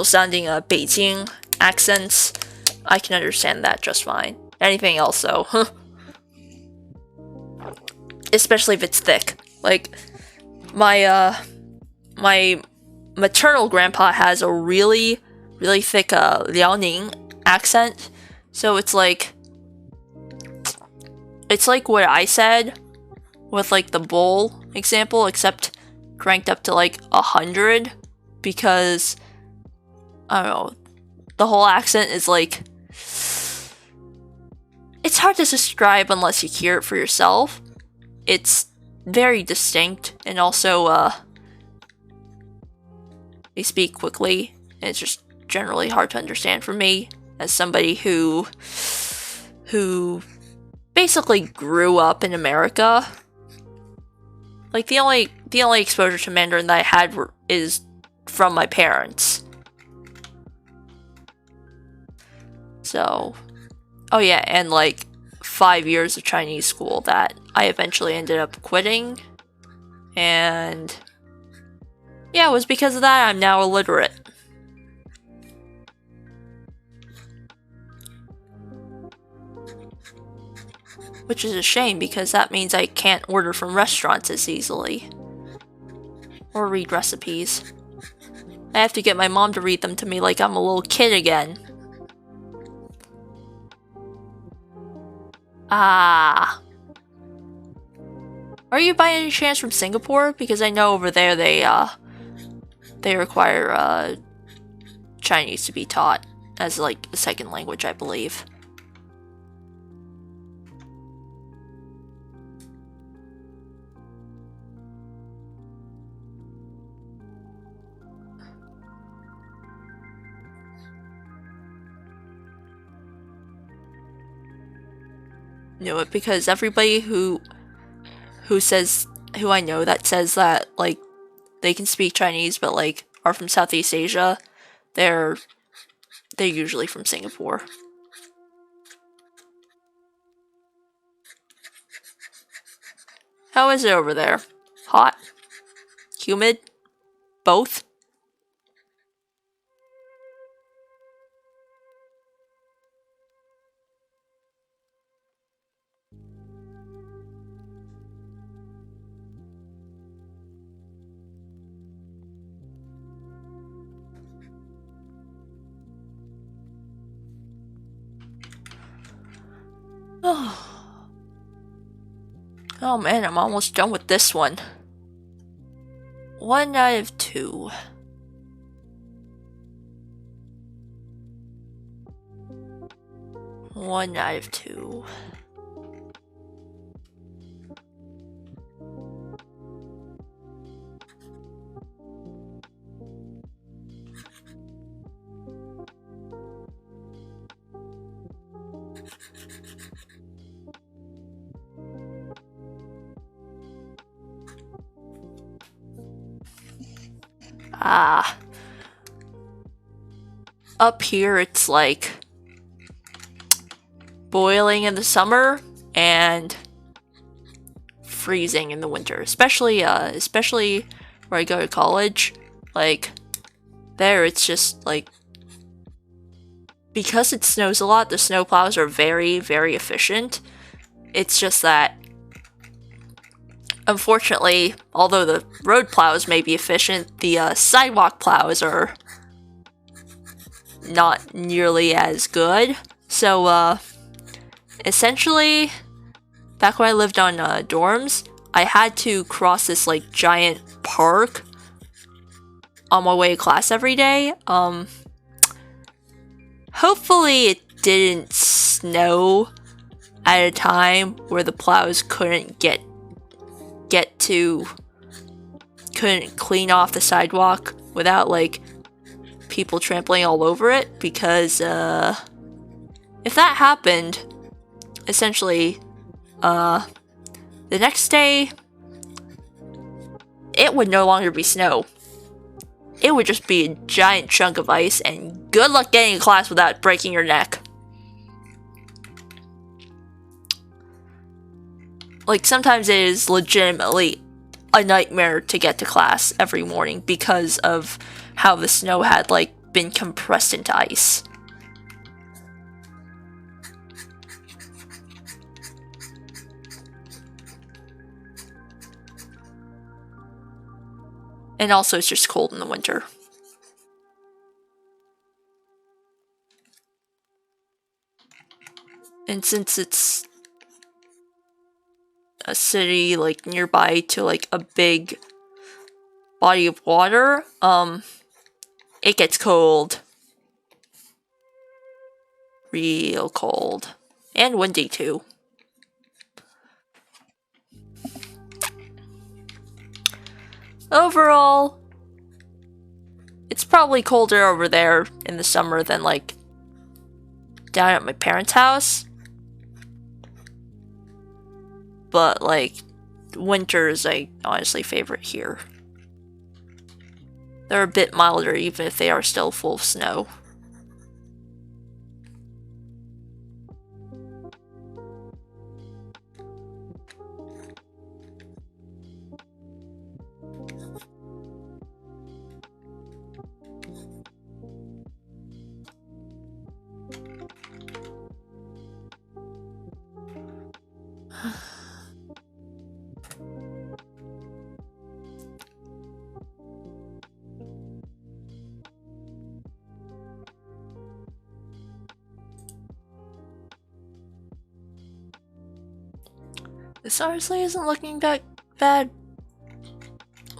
sounding Beijing accents, I can understand that just fine. Anything else though, especially if it's thick. Like my maternal grandpa has a really thick Liaoning accent, so it's like what I said with like the bowl example, except cranked up to like 100, because I don't know, the whole accent is like, it's hard to describe unless you hear it for yourself. It's very distinct, and also they speak quickly, and it's just generally hard to understand for me as somebody who basically grew up in America. Like the only exposure to Mandarin that I had is from my parents. So, oh yeah, and like 5 years of Chinese school that I eventually ended up quitting, and yeah, it was because of that I'm now illiterate. Which is a shame, because that means I can't order from restaurants as easily. Or read recipes. I have to get my mom to read them to me like I'm a little kid again. Ah. Are you by any chance from Singapore? Because I know over there they require Chinese to be taught as like a second language, I believe. Knew it, because everybody who I know that says that like they can speak Chinese but like are from Southeast Asia, they're usually from Singapore. How is it over there? Hot? Humid? Both? Oh man, I'm almost done with this one. 1 out of 2. One out of 2. Up here it's like boiling in the summer and freezing in the winter. Especially where I go to college. Like, there it's just like, because it snows a lot, the snowplows are very, very efficient. It's just that, unfortunately, although the road plows may be efficient, the sidewalk plows are not nearly as good. So, essentially, back when I lived on dorms, I had to cross this like giant park on my way to class every day. Hopefully it didn't snow at a time where the plows couldn't couldn't clean off the sidewalk without like people trampling all over it, because if that happened, essentially the next day it would no longer be snow. It would just be a giant chunk of ice, and good luck getting to class without breaking your neck. Like, sometimes it is legitimately a nightmare to get to class every morning because of how the snow had, like, been compressed into ice. And also, it's just cold in the winter. And since it's a city, like, nearby to, like, a big body of water, it gets cold. Real cold. And windy, too. Overall, it's probably colder over there in the summer than, like, down at my parents' house. But, like, winters I honestly favorite here. They're a bit milder even if they are still full of snow. This honestly isn't looking that bad.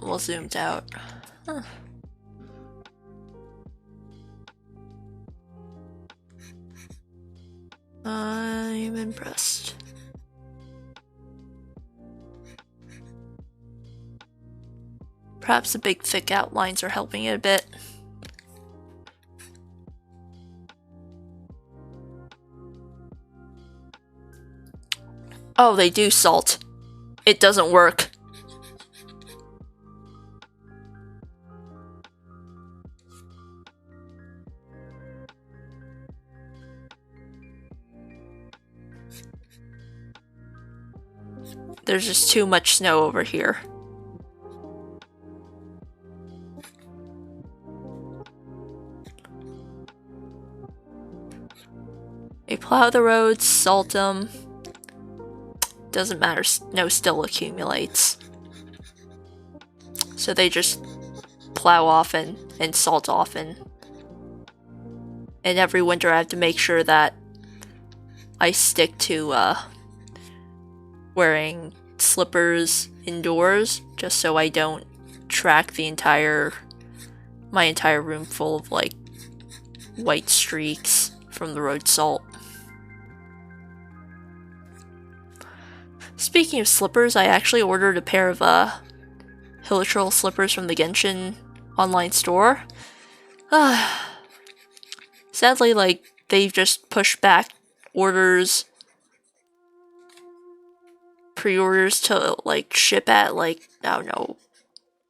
Well, zoomed out. Huh. I'm impressed. Perhaps the big thick outlines are helping it a bit. Oh, they do salt. It doesn't work. There's just too much snow over here. They plow the roads, salt them. Doesn't matter, snow still accumulates. So they just plow often and salt often. And every winter I have to make sure that I stick to wearing slippers indoors, just so I don't track my entire room full of like white streaks from the road salt. Speaking of slippers, I actually ordered a pair of Hilichurl slippers from the Genshin online store. Sadly, like, they've just pushed back pre-orders to like ship at like, I don't know,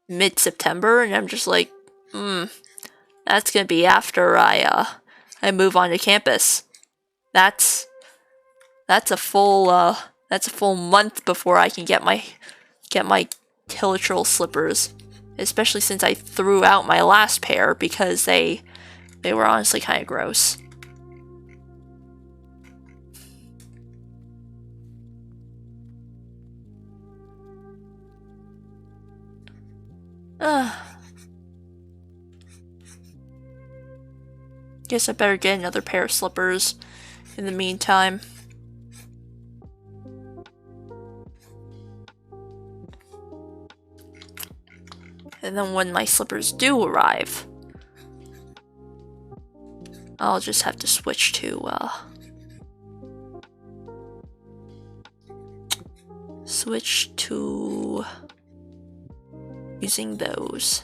mid-September, and I'm just like, That's gonna be after I move on to campus. That's a full month before I can get my Hillitrol slippers. Especially since I threw out my last pair because they were honestly kind of gross. Guess I better get another pair of slippers in the meantime. And then when my slippers do arrive, I'll just have to switch to using those.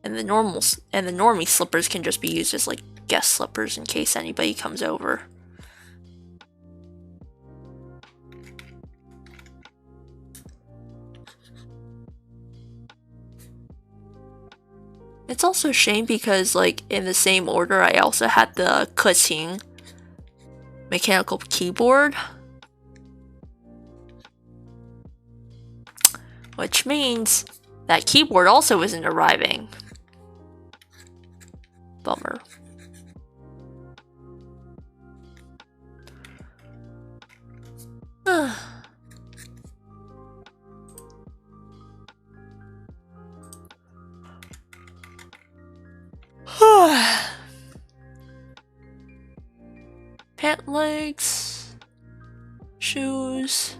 And the normie slippers can just be used as like guest slippers in case anybody comes over. It's also a shame because like in the same order I also had the cutting mechanical keyboard. Which means that keyboard also isn't arriving. Bummer. Pant legs, shoes,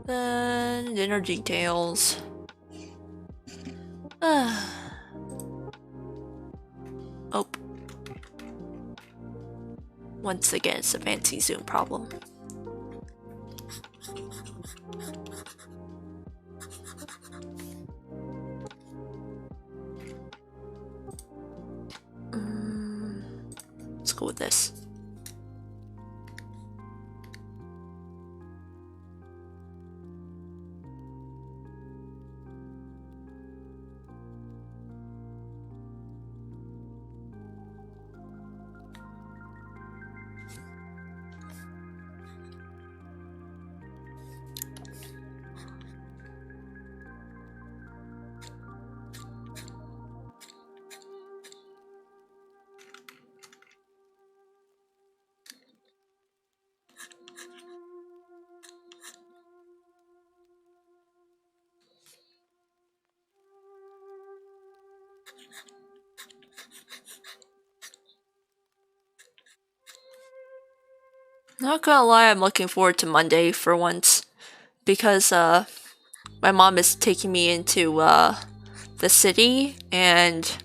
then dinner details. Oh. Once again, it's a fancy zoom problem. Let's go with this. Not gonna lie, I'm looking forward to Monday for once, because my mom is taking me into the city, and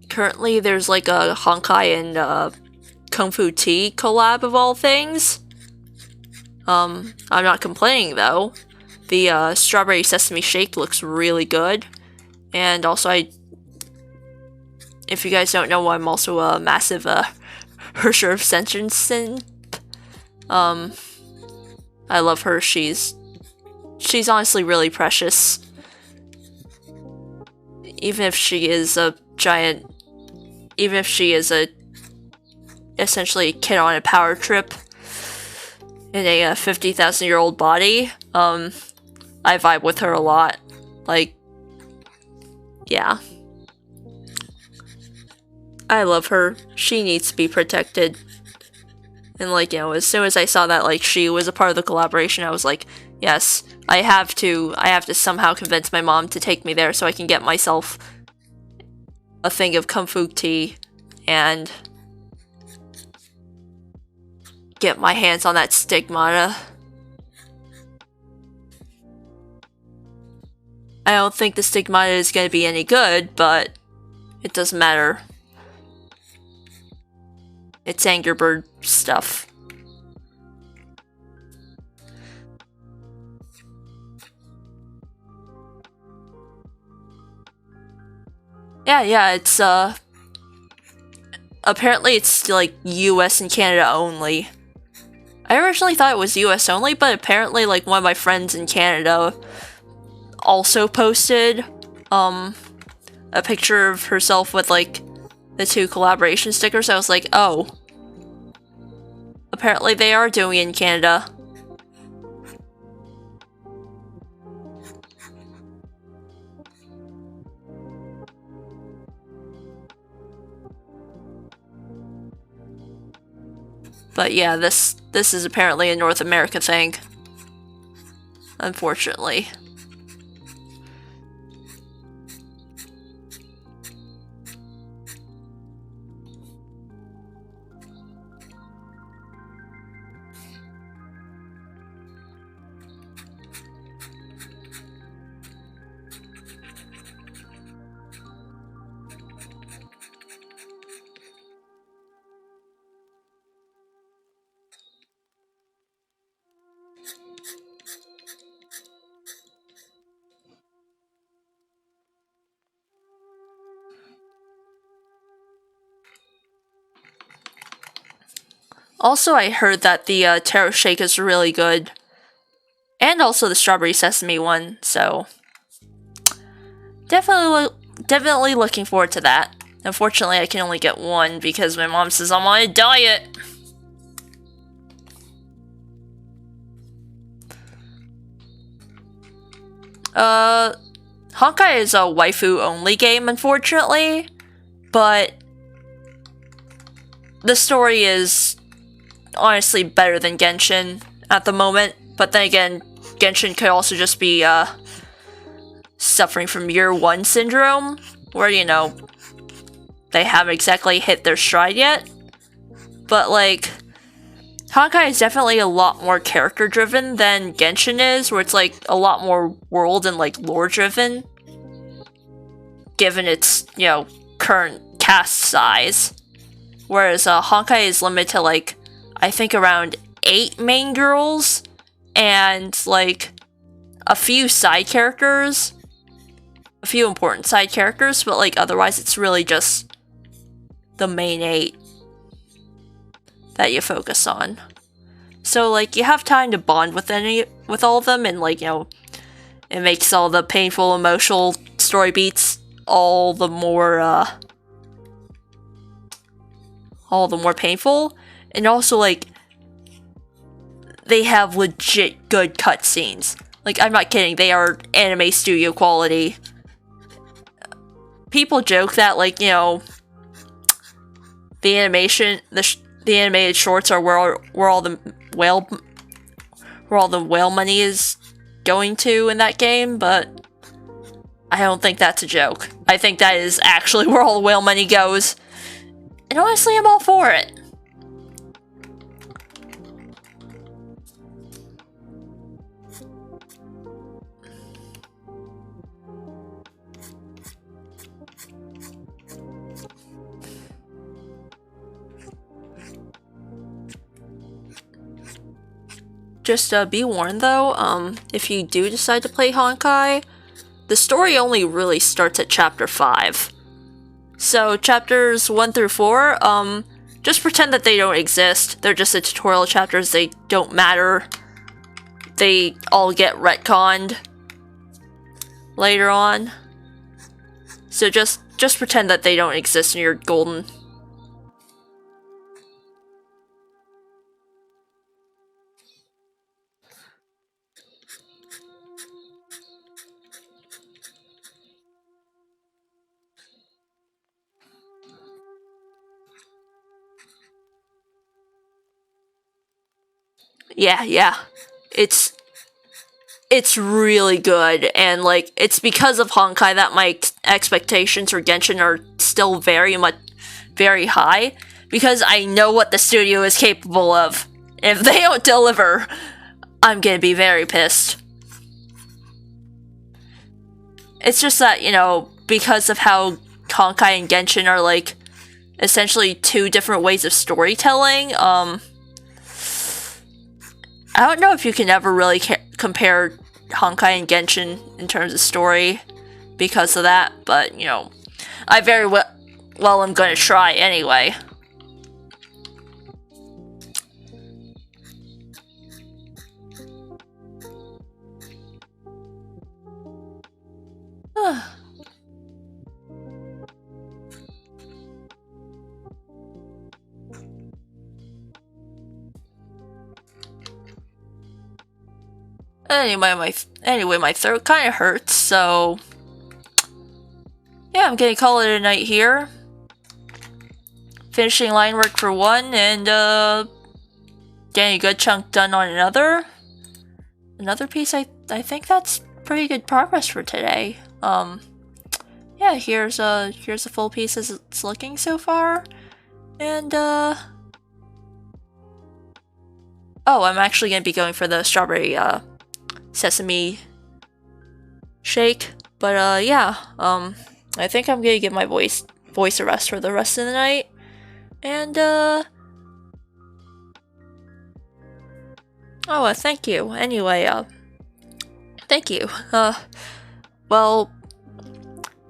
currently there's like a Honkai and Kung Fu Tea collab of all things. I'm not complaining though. The strawberry sesame shake looks really good, and also if you guys don't know, I'm also a massive Hersher Ascension simp. I love her. She's honestly really precious. Even if she is essentially a kid on a power trip in a 50,000-year-old body, I vibe with her a lot. Like, yeah. I love her. She needs to be protected. And like, you know, as soon as I saw that like she was a part of the collaboration, I was like, yes, I have to somehow convince my mom to take me there so I can get myself a thing of Kung Fu tea and get my hands on that stigmata. I don't think the stigmata is going to be any good, but it doesn't matter. It's Angry Bird stuff. Yeah, it's apparently it's like US and Canada only. I originally thought it was US only, but apparently like one of my friends in Canada also posted a picture of herself with like the 2 collaboration stickers. I was like, oh, apparently they are doing it in Canada. But yeah, this is apparently a North America thing. Unfortunately. Also, I heard that the taro shake is really good. And also the strawberry sesame one, so definitely looking forward to that. Unfortunately, I can only get one because my mom says I'm on a diet. Honkai is a waifu-only game, unfortunately, but the story is honestly better than Genshin at the moment. But then again, Genshin could also just be suffering from year 1 syndrome, where, you know, they haven't exactly hit their stride yet. But like, Honkai is definitely a lot more character driven than Genshin is, where it's like a lot more world and like lore driven, given its, you know, current cast size. Whereas Honkai is limited to like, I think around 8 main girls and like a few side characters, a few important side characters, but like otherwise it's really just the main 8 that you focus on. So like you have time to bond with all of them, and like, you know, it makes all the painful emotional story beats all the more painful. And also like they have legit good cutscenes. Like, I'm not kidding, they are anime studio quality. People joke that, like, you know, the animation, the animated shorts are where all the whale money is going to in that game, but I don't think that's a joke. I think that is actually where all the whale money goes. And honestly, I'm all for it. Just be warned though, if you do decide to play Honkai, the story only really starts at chapter 5. So chapters 1 through 4, just pretend that they don't exist. They're just the tutorial chapters, they don't matter. They all get retconned later on. So just pretend that they don't exist and you're golden. Yeah. It's really good, and like, it's because of Honkai that my expectations for Genshin are still very high, because I know what the studio is capable of. If they don't deliver, I'm gonna be very pissed. It's just that, you know, because of how Honkai and Genshin are like essentially 2 different ways of storytelling, I don't know if you can ever really compare Honkai and Genshin in terms of story because of that, but, you know, I very well am going to try anyway. Anyway, my throat kind of hurts, so yeah, I'm gonna call it a night here. Finishing line work for one, and getting a good chunk done on another piece. I think that's pretty good progress for today. Yeah, here's a full piece as it's looking so far, and oh, I'm actually gonna be going for the strawberry sesame shake, but yeah, I think I'm gonna give my voice a rest for the rest of the night, and oh, thank you. Anyway, thank you. Well,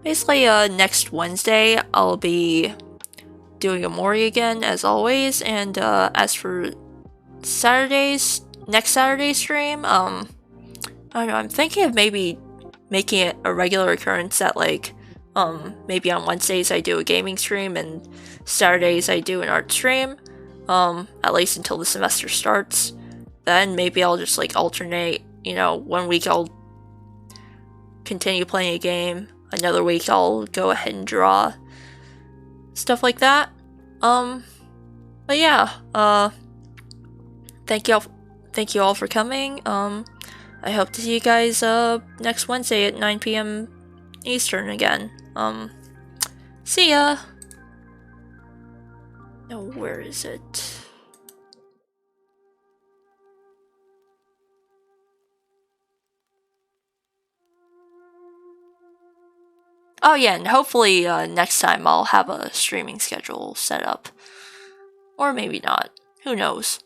basically, next Wednesday I'll be doing a Mori again, as always, and as for next Saturday stream, I don't know, I'm thinking of maybe making it a regular occurrence that, like, maybe on Wednesdays I do a gaming stream, and Saturdays I do an art stream, at least until the semester starts. Then maybe I'll just, like, alternate, you know, one week I'll continue playing a game, another week I'll go ahead and draw, stuff like that. But yeah, thank you all for coming. I hope to see you guys, next Wednesday at 9 p.m. Eastern again. See ya! Now, where is it? Oh yeah, and hopefully, next time I'll have a streaming schedule set up. Or maybe not. Who knows?